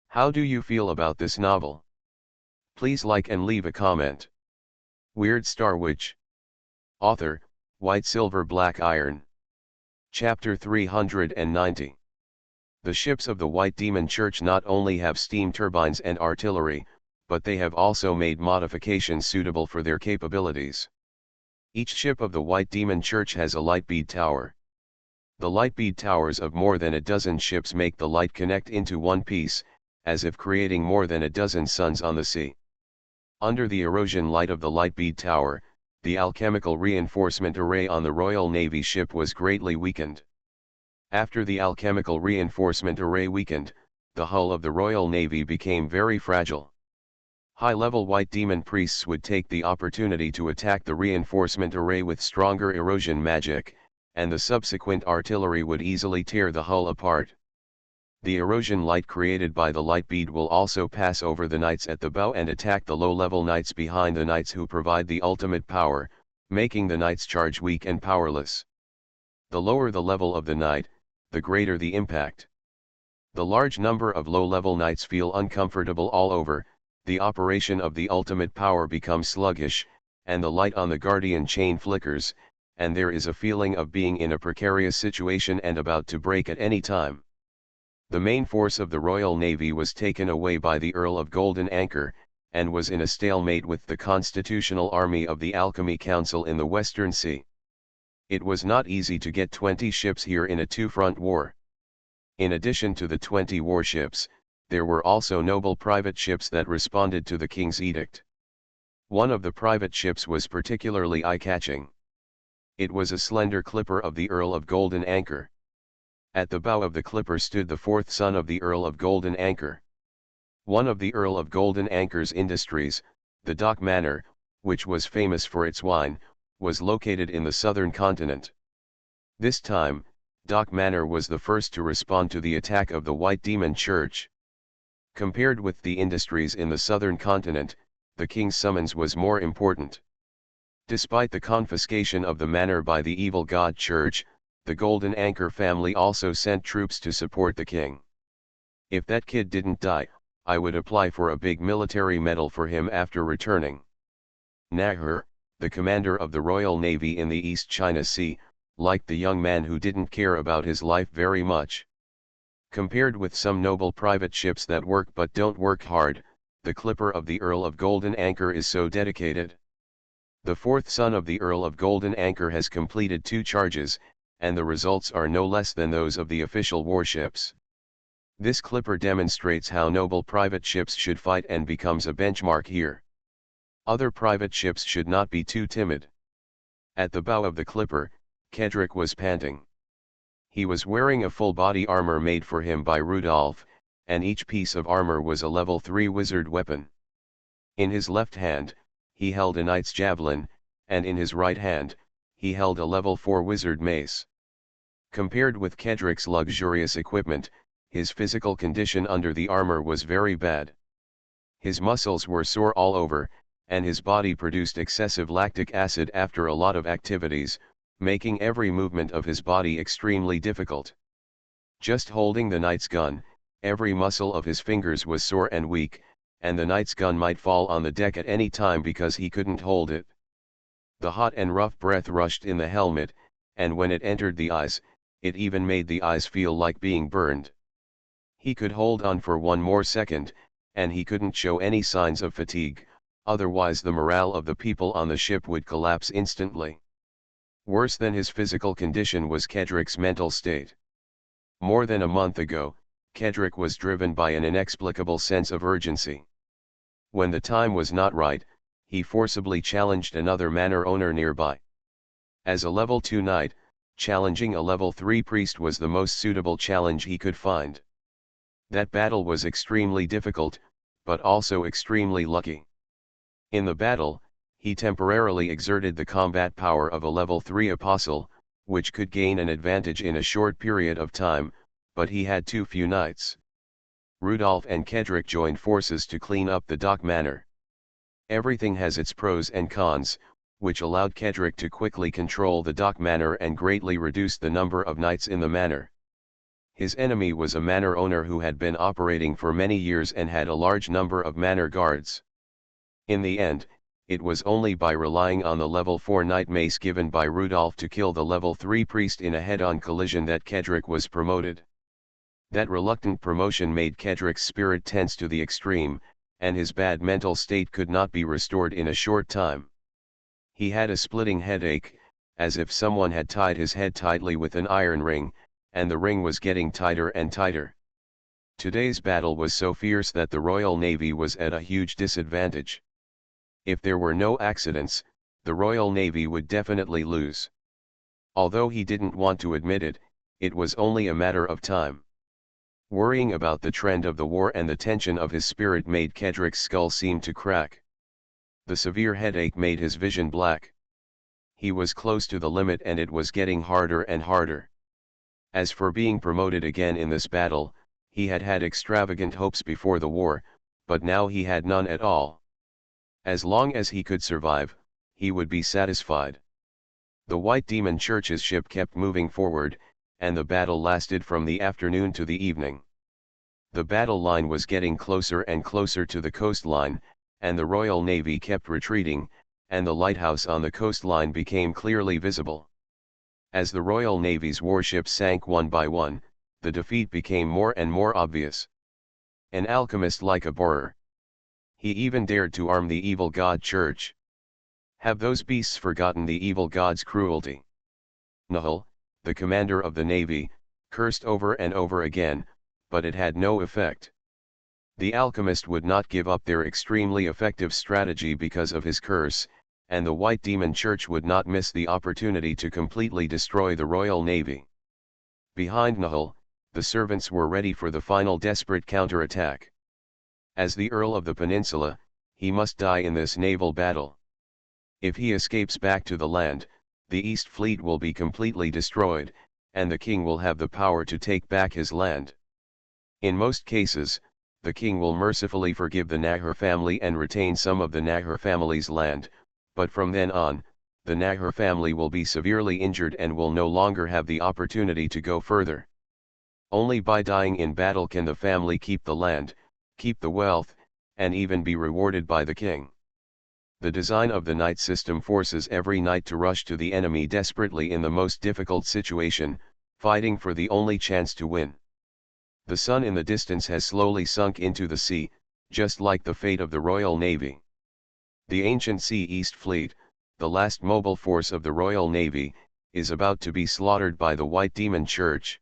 How do you feel about this novel? Please like and leave a comment. Weird Star Witch. Author, White Silver Black Iron. Chapter 390. The ships of the White Demon Church not only have steam turbines and artillery, but they have also made modifications suitable for their capabilities. Each ship of the White Demon Church has a light bead tower. The light bead towers of more than a dozen ships make the light connect into one piece, as if creating more than a dozen suns on the sea. Under the erosion light of the light bead tower, the alchemical reinforcement array on the Royal Navy ship was greatly weakened. After the alchemical reinforcement array weakened, the hull of the Royal Navy became very fragile. High-level white demon priests would take the opportunity to attack the reinforcement array with stronger erosion magic, and the subsequent artillery would easily tear the hull apart. The erosion light created by the light bead will also pass over the knights at the bow and attack the low-level knights behind the knights who provide the ultimate power, making the knights charge weak and powerless. The lower the level of the knight, the greater the impact. The large number of low-level knights feel uncomfortable all over, the operation of the ultimate power becomes sluggish, and the light on the guardian chain flickers, and there is a feeling of being in a precarious situation and about to break at any time. The main force of the Royal Navy was taken away by the Earl of Golden Anchor, and was in a stalemate with the Constitutional Army of the Alchemy Council in the Western Sea. It was not easy to get 20 ships here in a two-front war. In addition to the 20 warships, there were also noble private ships that responded to the king's edict. One of the private ships was particularly eye-catching. It was a slender clipper of the Earl of Golden Anchor. At the bow of the clipper stood the fourth son of the Earl of Golden Anchor. One of the Earl of Golden Anchor's industries, the Dock Manor, which was famous for its wine, was located in the southern continent. This time, Dock Manor was the first to respond to the attack of the White Demon Church. Compared with the industries in the southern continent, the king's summons was more important. Despite the confiscation of the manor by the evil god Church, the Golden Anchor family also sent troops to support the king. If that kid didn't die, I would apply for a big military medal for him after returning. Nahor, the commander of the Royal Navy in the East China Sea, liked the young man who didn't care about his life very much. Compared with some noble private ships that work but don't work hard, the clipper of the Earl of Golden Anchor is so dedicated. The fourth son of the Earl of Golden Anchor has completed 2 charges, and the results are no less than those of the official warships. This clipper demonstrates how noble private ships should fight and becomes a benchmark here. Other private ships should not be too timid. At the bow of the clipper, Kedrick was panting. He was wearing a full-body armor made for him by Rudolph, and each piece of armor was a level 3 wizard weapon. In his left hand, he held a knight's javelin, and in his right hand, he held a level 4 wizard mace. Compared with Kedrick's luxurious equipment, his physical condition under the armor was very bad. His muscles were sore all over, and his body produced excessive lactic acid after a lot of activities, making every movement of his body extremely difficult. Just holding the knight's gun, every muscle of his fingers was sore and weak, and the knight's gun might fall on the deck at any time because he couldn't hold it. The hot and rough breath rushed in the helmet, and when it entered the eyes, it even made the eyes feel like being burned. He could hold on for 1 more second, and he couldn't show any signs of fatigue, otherwise the morale of the people on the ship would collapse instantly. Worse than his physical condition was Kedrick's mental state. More than a month ago, Kedrick was driven by an inexplicable sense of urgency. When the time was not right, he forcibly challenged another manor owner nearby. As a level 2 knight, challenging a level 3 priest was the most suitable challenge he could find. That battle was extremely difficult, but also extremely lucky. In the battle, he temporarily exerted the combat power of a level 3 apostle, which could gain an advantage in a short period of time, but he had too few knights. Rudolph and Kedrick joined forces to clean up the dock manor. Everything has its pros and cons, which allowed Kedrick to quickly control the dock manor and greatly reduce the number of knights in the manor. His enemy was a manor owner who had been operating for many years and had a large number of manor guards. In the end, it was only by relying on the level 4 knight mace given by Rudolph to kill the level 3 priest in a head-on collision that Kedrick was promoted. That reluctant promotion made Kedrick's spirit tense to the extreme, and his bad mental state could not be restored in a short time. He had a splitting headache, as if someone had tied his head tightly with an iron ring, and the ring was getting tighter and tighter. Today's battle was so fierce that the Royal Navy was at a huge disadvantage. If there were no accidents, the Royal Navy would definitely lose. Although he didn't want to admit it, it was only a matter of time. Worrying about the trend of the war and the tension of his spirit made Kedrick's skull seem to crack. The severe headache made his vision black. He was close to the limit and it was getting harder and harder. As for being promoted again in this battle, he had had extravagant hopes before the war, but now he had none at all. As long as he could survive, he would be satisfied. The White Demon Church's ship kept moving forward, and the battle lasted from the afternoon to the evening. The battle line was getting closer and closer to the coastline, and the Royal Navy kept retreating, and the lighthouse on the coastline became clearly visible. As the Royal Navy's warships sank one by one, the defeat became more and more obvious. An alchemist like a borer. He even dared to arm the evil god church. Have those beasts forgotten the evil god's cruelty? Nahal, the commander of the navy, cursed over and over again, but it had no effect. The alchemist would not give up their extremely effective strategy because of his curse, and the White Demon Church would not miss the opportunity to completely destroy the Royal Navy. Behind Nahal, the servants were ready for the final desperate counterattack. As the Earl of the Peninsula, he must die in this naval battle. If he escapes back to the land, the East Fleet will be completely destroyed, and the king will have the power to take back his land. In most cases, the king will mercifully forgive the Nahor family and retain some of the Nahor family's land, but from then on, the Nahor family will be severely injured and will no longer have the opportunity to go further. Only by dying in battle can the family keep the land, keep the wealth, and even be rewarded by the king. The design of the knight system forces every knight to rush to the enemy desperately in the most difficult situation, fighting for the only chance to win. The sun in the distance has slowly sunk into the sea, just like the fate of the Royal Navy. The ancient Sea East Fleet, the last mobile force of the Royal Navy, is about to be slaughtered by the White Demon Church.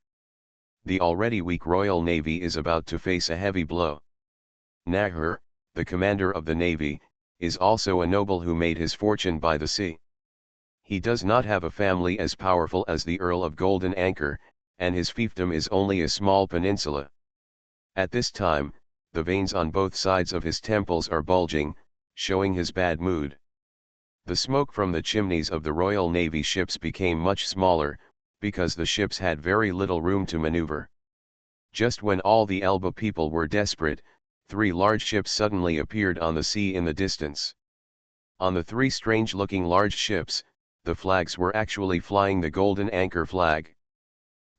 The already weak Royal Navy is about to face a heavy blow. Nahur, the commander of the Navy, is also a noble who made his fortune by the sea. He does not have a family as powerful as the Earl of Golden Anchor, and his fiefdom is only a small peninsula. At this time, the veins on both sides of his temples are bulging, showing his bad mood. The smoke from the chimneys of the Royal Navy ships became much smaller, because the ships had very little room to maneuver. Just when all the Elba people were desperate, 3 large ships suddenly appeared on the sea in the distance. On the 3 strange-looking large ships, the flags were actually flying the Golden Anchor flag.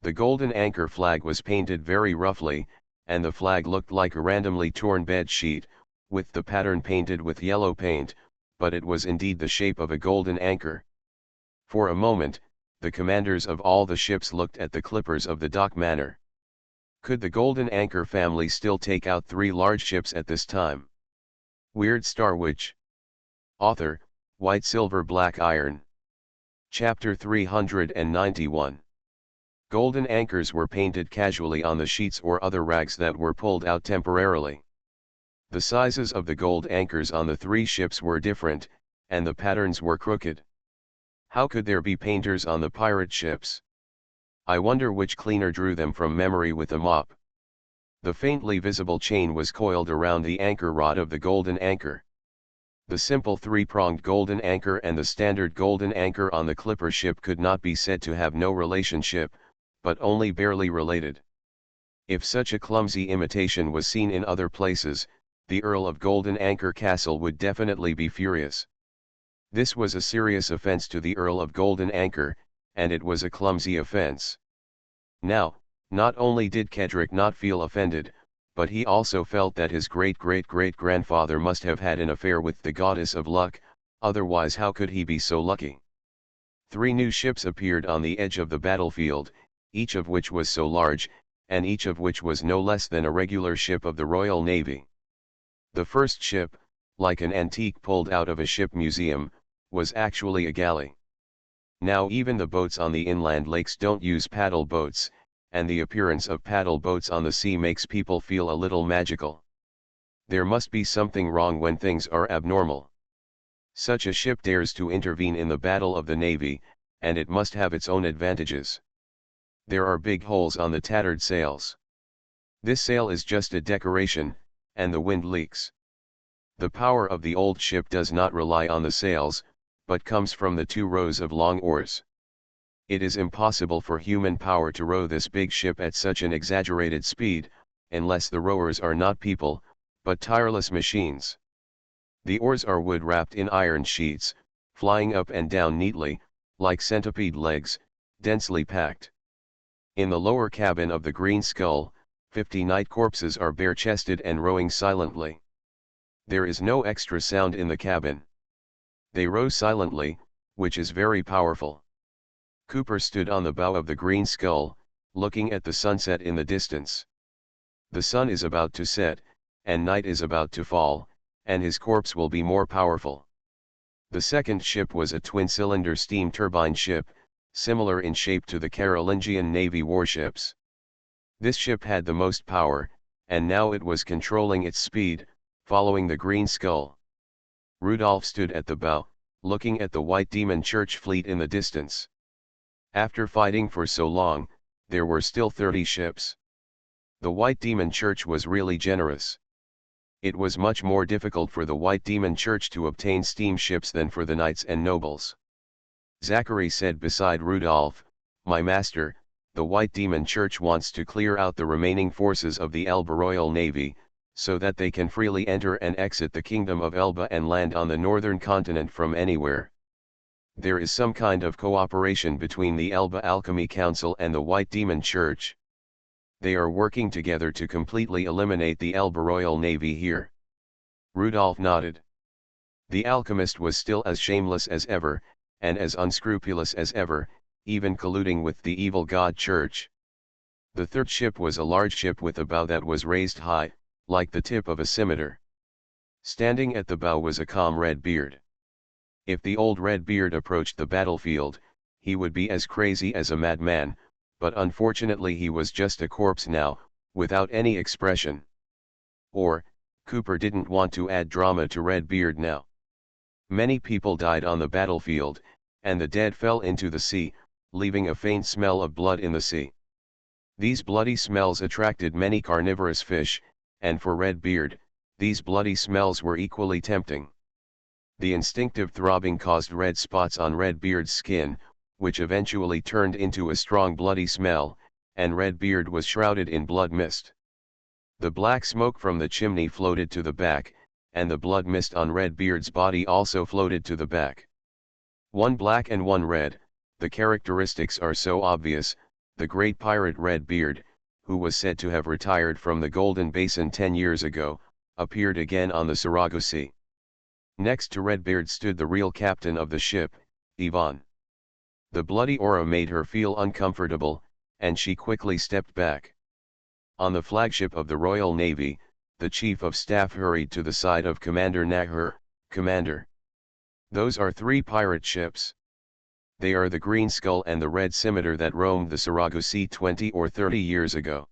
The Golden Anchor flag was painted very roughly, and the flag looked like a randomly torn bed sheet, with the pattern painted with yellow paint, but it was indeed the shape of a golden anchor. For a moment, the commanders of all the ships looked at the clippers of the dock manor. Could the Golden Anchor family still take out 3 large ships at this time? Weird Star Witch. Author, White Silver Black Iron. Chapter 391. Golden anchors were painted casually on the sheets or other rags that were pulled out temporarily. The sizes of the gold anchors on the 3 ships were different, and the patterns were crooked. How could there be painters on the pirate ships? I wonder which cleaner drew them from memory with a mop. The faintly visible chain was coiled around the anchor rod of the Golden Anchor. The simple 3-pronged Golden Anchor and the standard Golden Anchor on the clipper ship could not be said to have no relationship, but only barely related. If such a clumsy imitation was seen in other places, the Earl of Golden Anchor Castle would definitely be furious. This was a serious offense to the Earl of Golden Anchor, and it was a clumsy offense. Now, not only did Kedrick not feel offended, but he also felt that his great-great-great-grandfather must have had an affair with the goddess of luck, otherwise how could he be so lucky? 3 new ships appeared on the edge of the battlefield, each of which was so large, and each of which was no less than a regular ship of the Royal Navy. The first ship, like an antique pulled out of a ship museum, was actually a galley. Now even the boats on the inland lakes don't use paddle boats, and the appearance of paddle boats on the sea makes people feel a little magical. There must be something wrong when things are abnormal. Such a ship dares to intervene in the battle of the Navy, and it must have its own advantages. There are big holes on the tattered sails. This sail is just a decoration, and the wind leaks. The power of the old ship does not rely on the sails, but comes from the 2 rows of long oars. It is impossible for human power to row this big ship at such an exaggerated speed, unless the rowers are not people, but tireless machines. The oars are wood wrapped in iron sheets, flying up and down neatly, like centipede legs, densely packed. In the lower cabin of the Green Skull, 50 night corpses are bare-chested and rowing silently. There is no extra sound in the cabin. They row silently, which is very powerful. Cooper stood on the bow of the Green Skull, looking at the sunset in the distance. The sun is about to set, and night is about to fall, and his corpse will be more powerful. The second ship was a twin-cylinder steam turbine ship, similar in shape to the Carolingian Navy warships. This ship had the most power, and now it was controlling its speed, following the Green Skull. Rudolph stood at the bow, looking at the White Demon Church fleet in the distance. After fighting for so long, there were still 30 ships. The White Demon Church was really generous. It was much more difficult for the White Demon Church to obtain steamships than for the knights and nobles. Zachary said beside Rudolph, "My master, the White Demon Church wants to clear out the remaining forces of the Elba Royal Navy, so that they can freely enter and exit the Kingdom of Elba and land on the northern continent from anywhere. There is some kind of cooperation between the Elba Alchemy Council and the White Demon Church." They are working together to completely eliminate the Elbe Royal Navy here. Rudolf nodded. The alchemist was still as shameless as ever, and as unscrupulous as ever, even colluding with the evil god church. The third ship was a large ship with a bow that was raised high, like the tip of a scimitar. Standing at the bow was a calm red beard. If the old red beard approached the battlefield, he would be as crazy as a madman, but unfortunately he was just a corpse now, without any expression. Or, Cooper didn't want to add drama to Redbeard now. Many people died on the battlefield, and the dead fell into the sea, leaving a faint smell of blood in the sea. These bloody smells attracted many carnivorous fish, and for Redbeard, these bloody smells were equally tempting. The instinctive throbbing caused red spots on Redbeard's skin, which eventually turned into a strong bloody smell, and Redbeard was shrouded in blood mist. The black smoke from the chimney floated to the back, and the blood mist on Redbeard's body also floated to the back. One black and one red, the characteristics are so obvious. The great pirate Redbeard, who was said to have retired from the Golden Basin 10 years ago, appeared again on the Saragosse. Next to Redbeard stood the real captain of the ship, Yvonne. The bloody aura made her feel uncomfortable, and she quickly stepped back. On the flagship of the Royal Navy, the Chief of Staff hurried to the side of Commander Nahur. "Commander, those are 3 pirate ships. They are the Green Skull and the Red Scimitar that roamed the Saragosse 20 or 30 years ago.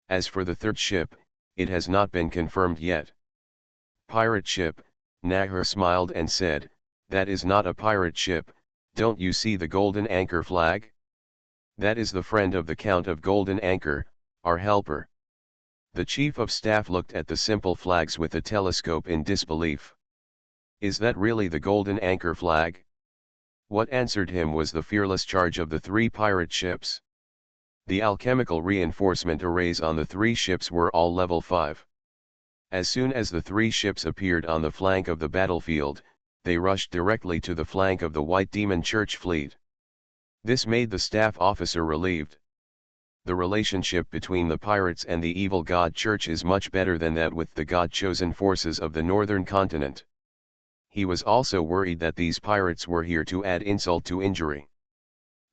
As for the third ship, it has not been confirmed yet." "Pirate ship," Nahur smiled and said, "that is not a pirate ship. Don't you see the golden anchor flag? That is the friend of the Count of Golden Anchor, our helper." The Chief of Staff looked at the simple flags with a telescope in disbelief. "Is that really the Golden Anchor flag?" What answered him was the fearless charge of the 3 pirate ships. The alchemical reinforcement arrays on the 3 ships were all level 5. As soon as the 3 ships appeared on the flank of the battlefield, they rushed directly to the flank of the White Demon Church fleet. This made the staff officer relieved. The relationship between the pirates and the evil god church is much better than that with the god-chosen forces of the northern continent. He was also worried that these pirates were here to add insult to injury.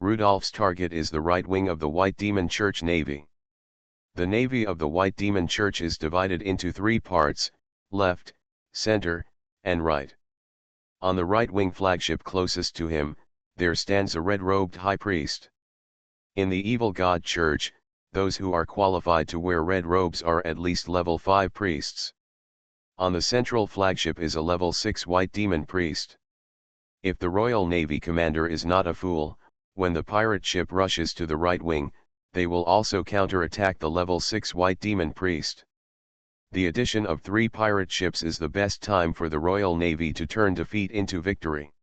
Rudolph's target is the right wing of the White Demon Church Navy. The navy of the White Demon Church is divided into 3 parts, left, center, and right. On the right wing flagship closest to him, there stands a red-robed high priest. In the evil god church, those who are qualified to wear red robes are at least level 5 priests. On the central flagship is a level 6 white demon priest. If the Royal Navy commander is not a fool, when the pirate ship rushes to the right wing, they will also counter-attack the level 6 white demon priest. The addition of 3 pirate ships is the best time for the Royal Navy to turn defeat into victory.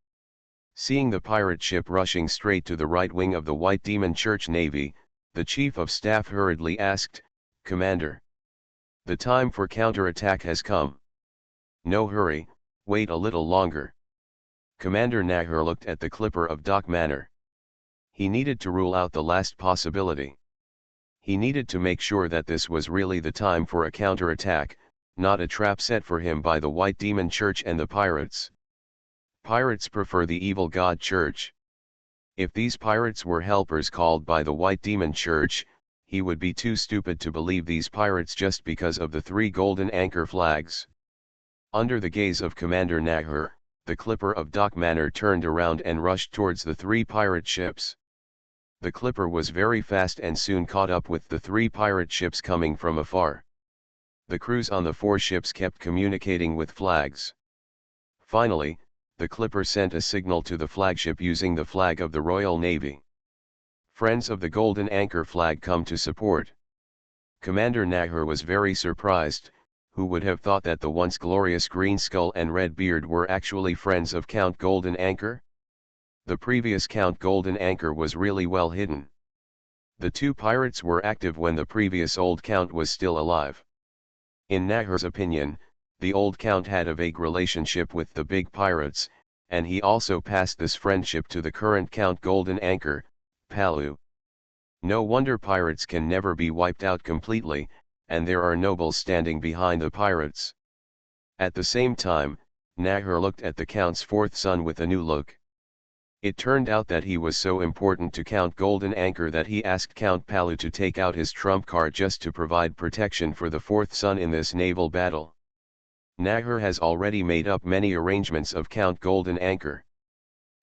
Seeing the pirate ship rushing straight to the right wing of the White Demon Church Navy, the Chief of Staff hurriedly asked, "Commander, the time for counter-attack has come." "No hurry, wait a little longer." Commander Nahur looked at the clipper of Dock Manor. He needed to rule out the last possibility. He needed to make sure that this was really the time for a counterattack, not a trap set for him by the White Demon Church and the pirates. Pirates prefer the evil god church. If these pirates were helpers called by the White Demon Church, he would be too stupid to believe these pirates just because of the 3 golden anchor flags. Under the gaze of Commander Nahur, the clipper of Dock Manor turned around and rushed towards the 3 pirate ships. The clipper was very fast and soon caught up with the 3 pirate ships coming from afar. The crews on the 4 ships kept communicating with flags. Finally, the clipper sent a signal to the flagship using the flag of the Royal Navy. "Friends of the Golden Anchor flag come to support." Commander Nahur was very surprised. Who would have thought that the once glorious Green Skull and Red Beard were actually friends of Count Golden Anchor? The previous Count Golden Anchor was really well hidden. The 2 pirates were active when the previous old Count was still alive. In Nahur's opinion, the old Count had a vague relationship with the big pirates, and he also passed this friendship to the current Count Golden Anchor, Palu. No wonder pirates can never be wiped out completely, and there are nobles standing behind the pirates. At the same time, Nahor looked at the Count's fourth son with a new look. It turned out that he was so important to Count Golden Anchor that he asked Count Palu to take out his trump card just to provide protection for the fourth son in this naval battle. Nahor has already made up many arrangements of Count Golden Anchor.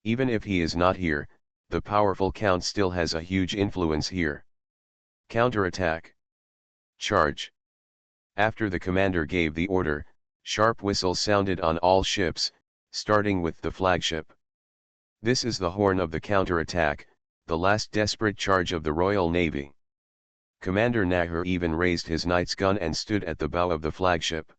Even if he is not here, the powerful Count still has a huge influence here. Counterattack. Charge. After the commander gave the order, sharp whistles sounded on all ships, starting with the flagship. This is the horn of the counterattack, the last desperate charge of the Royal Navy. Commander Nahor even raised his knight's gun and stood at the bow of the flagship.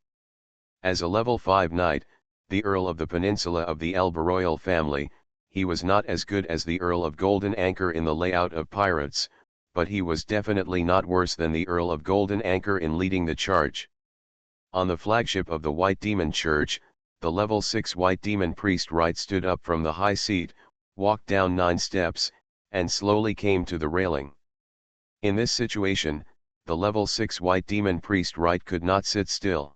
As a level 5 knight, the Earl of the Peninsula of the Elba royal family, he was not as good as the Earl of Golden Anchor in the layout of pirates, but he was definitely not worse than the Earl of Golden Anchor in leading the charge. On the flagship of the White Demon Church, the level 6 White Demon Priest Right stood up from the high seat, walked down 9 steps, and slowly came to the railing. In this situation, the level 6 White Demon Priest Right could not sit still.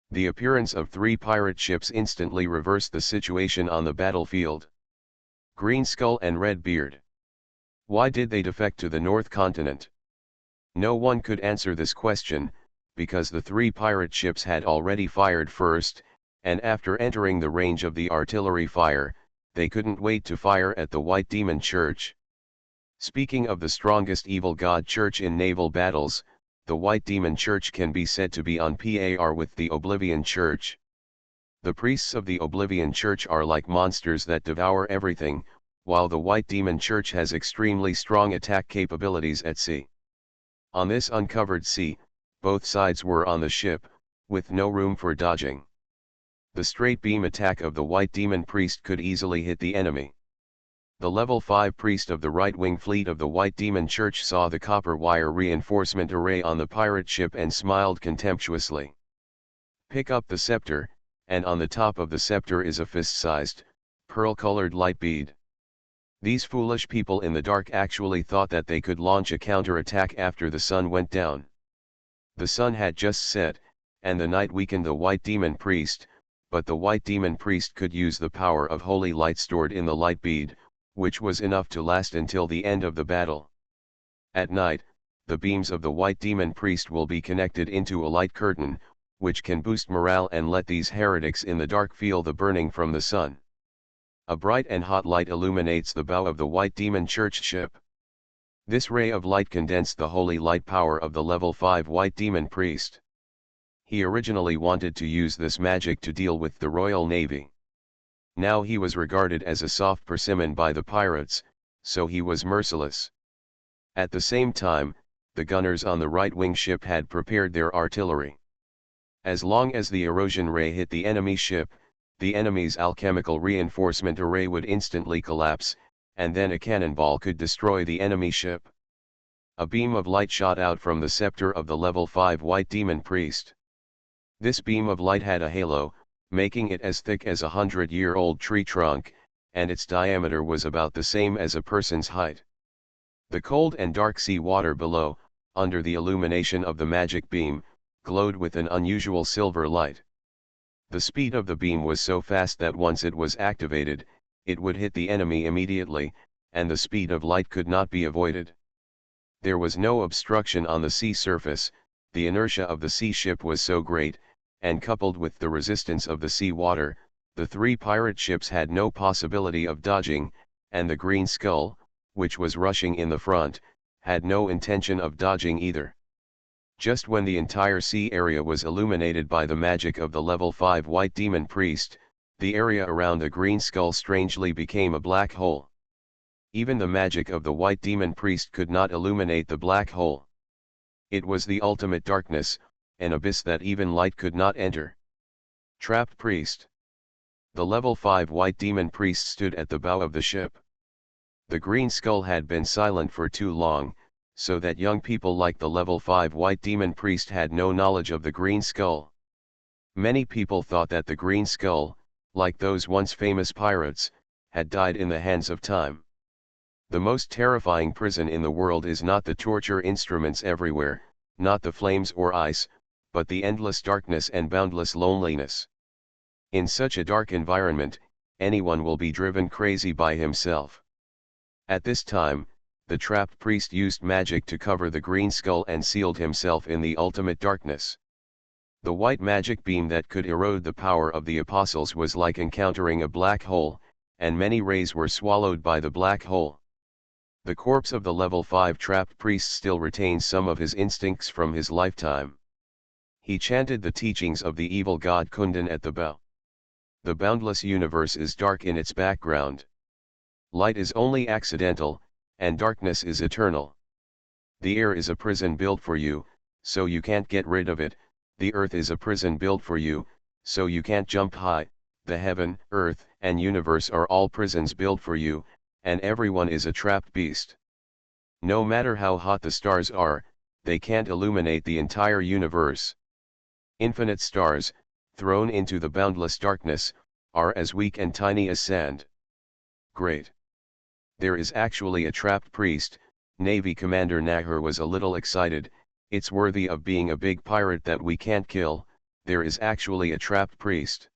The appearance of 3 pirate ships instantly reversed the situation on the battlefield. Green Skull and Red Beard. Why did they defect to the North Continent? No one could answer this question, because the 3 pirate ships had already fired first, and after entering the range of the artillery fire, they couldn't wait to fire at the White Demon Church. Speaking of the strongest evil god church in naval battles, the White Demon Church can be said to be on par with the Oblivion Church. The priests of the Oblivion Church are like monsters that devour everything, while the White Demon Church has extremely strong attack capabilities at sea. On this uncovered sea, both sides were on the ship, with no room for dodging. The straight beam attack of the White Demon Priest could easily hit the enemy. The level 5 priest of the right-wing fleet of the White Demon Church saw the copper wire reinforcement array on the pirate ship and smiled contemptuously. Pick up the scepter, and on the top of the scepter is a fist-sized, pearl-colored light bead. These foolish people in the dark actually thought that they could launch a counterattack after the sun went down. The sun had just set, and the night weakened the White Demon Priest, but the White Demon Priest could use the power of holy light stored in the light bead, which was enough to last until the end of the battle. At night, the beams of the White Demon Priest will be connected into a light curtain, which can boost morale and let these heretics in the dark feel the burning from the sun. A bright and hot light illuminates the bow of the White Demon Church ship. This ray of light condensed the holy light power of the level 5 White Demon Priest. He originally wanted to use this magic to deal with the Royal Navy. Now he was regarded as a soft persimmon by the pirates, so he was merciless. At the same time, the gunners on the right-wing ship had prepared their artillery. As long as the erosion ray hit the enemy ship, the enemy's alchemical reinforcement array would instantly collapse, and then a cannonball could destroy the enemy ship. A beam of light shot out from the scepter of the level 5 White Demon Priest. This beam of light had a halo, making it as thick as a 100-year-old tree trunk, and its diameter was about the same as a person's height. The cold and dark sea water below, under the illumination of the magic beam, glowed with an unusual silver light. The speed of the beam was so fast that once it was activated, it would hit the enemy immediately, and the speed of light could not be avoided. There was no obstruction on the sea surface, the inertia of the sea ship was so great, and coupled with the resistance of the sea water, the 3 pirate ships had no possibility of dodging, and the Green Skull, which was rushing in the front, had no intention of dodging either. Just when the entire sea area was illuminated by the magic of the level 5 White Demon Priest, the area around the Green Skull strangely became a black hole. Even the magic of the White Demon Priest could not illuminate the black hole. It was the ultimate darkness, an abyss that even light could not enter. Trapped Priest. The level 5 White Demon Priest stood at the bow of the ship. The Green Skull had been silent for too long, so that young people like the level 5 White Demon Priest had no knowledge of the Green Skull. Many people thought that the Green Skull, like those once famous pirates, had died in the hands of time. The most terrifying prison in the world is not the torture instruments everywhere, not the flames or ice, but the endless darkness and boundless loneliness. In such a dark environment, anyone will be driven crazy by himself. At this time, the trapped priest used magic to cover the green skull and sealed himself in the ultimate darkness. The white magic beam that could erode the power of the apostles was like encountering a black hole, and many rays were swallowed by the black hole. The corpse of the level 5 trapped priest still retains some of his instincts from his lifetime. He chanted the teachings of the evil god Kundan at the bow. The boundless universe is dark in its background. Light is only accidental, and darkness is eternal. The air is a prison built for you, so you can't get rid of it. The earth is a prison built for you, so you can't jump high. The heaven, earth, and universe are all prisons built for you, and everyone is a trapped beast. No matter how hot the stars are, they can't illuminate the entire universe. Infinite stars, thrown into the boundless darkness, are as weak and tiny as sand. Great. There is actually a trapped priest. Navy Commander Nahur was a little excited. It's worthy of being a big pirate that we can't kill. There is actually a trapped priest.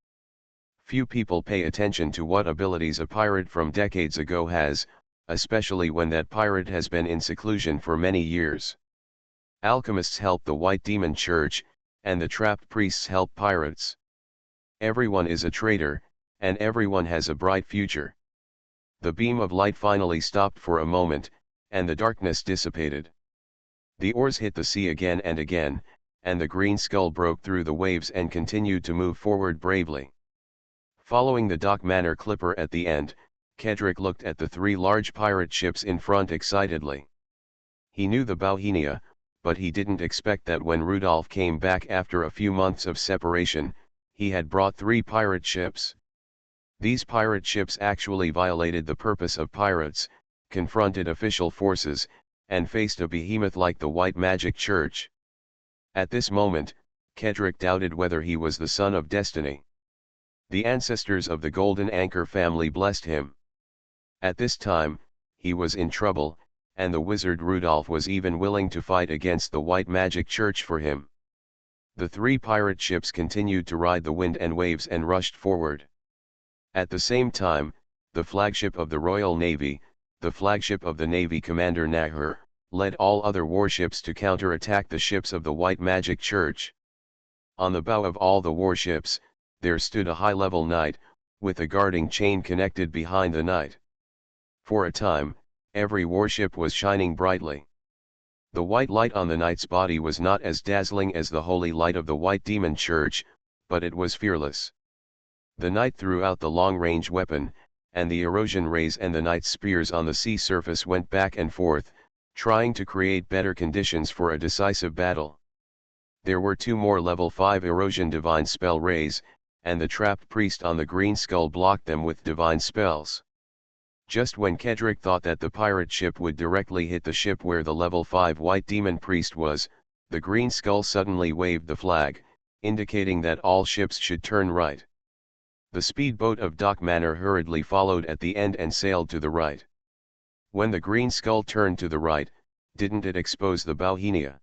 Few people pay attention to what abilities a pirate from decades ago has, especially when that pirate has been in seclusion for many years. Alchemists help the White Demon Church, and the trapped priests help pirates. Everyone is a traitor, and everyone has a bright future. The beam of light finally stopped for a moment, and the darkness dissipated. The oars hit the sea again, and the green skull broke through the waves and continued to move forward bravely. Following the Dock Manor clipper at the end, Kedrick looked at the 3 large pirate ships in front excitedly. He knew the Bauhinia, but he didn't expect that when Rudolph came back after a few months of separation, he had brought 3 pirate ships. These pirate ships actually violated the purpose of pirates, confronted official forces, and faced a behemoth like the White Magic Church. At this moment, Kedrick doubted whether he was the son of destiny. The ancestors of the Golden Anchor family blessed him. At this time, he was in trouble, and the wizard Rudolph was even willing to fight against the White Magic Church for him. The 3 pirate ships continued to ride the wind and waves and rushed forward. At the same time, the flagship of the Royal Navy, the flagship of the Navy Commander Nahur, led all other warships to counterattack the ships of the White Magic Church. On the bow of all the warships, there stood a high-level knight, with a guarding chain connected behind the knight. For a time, every warship was shining brightly. The white light on the knight's body was not as dazzling as the holy light of the White Demon Church, but it was fearless. The knight threw out the long-range weapon, and the erosion rays and the knight's spears on the sea surface went back and forth, trying to create better conditions for a decisive battle. There were 2 more level 5 erosion divine spell rays, and the trapped priest on the green skull blocked them with divine spells. Just when Kedrick thought that the pirate ship would directly hit the ship where the level 5 white demon priest was, the green skull suddenly waved the flag, indicating that all ships should turn right. The speedboat of Dock Manor hurriedly followed at the end and sailed to the right. When the green skull turned to the right, didn't it expose the Bauhinia?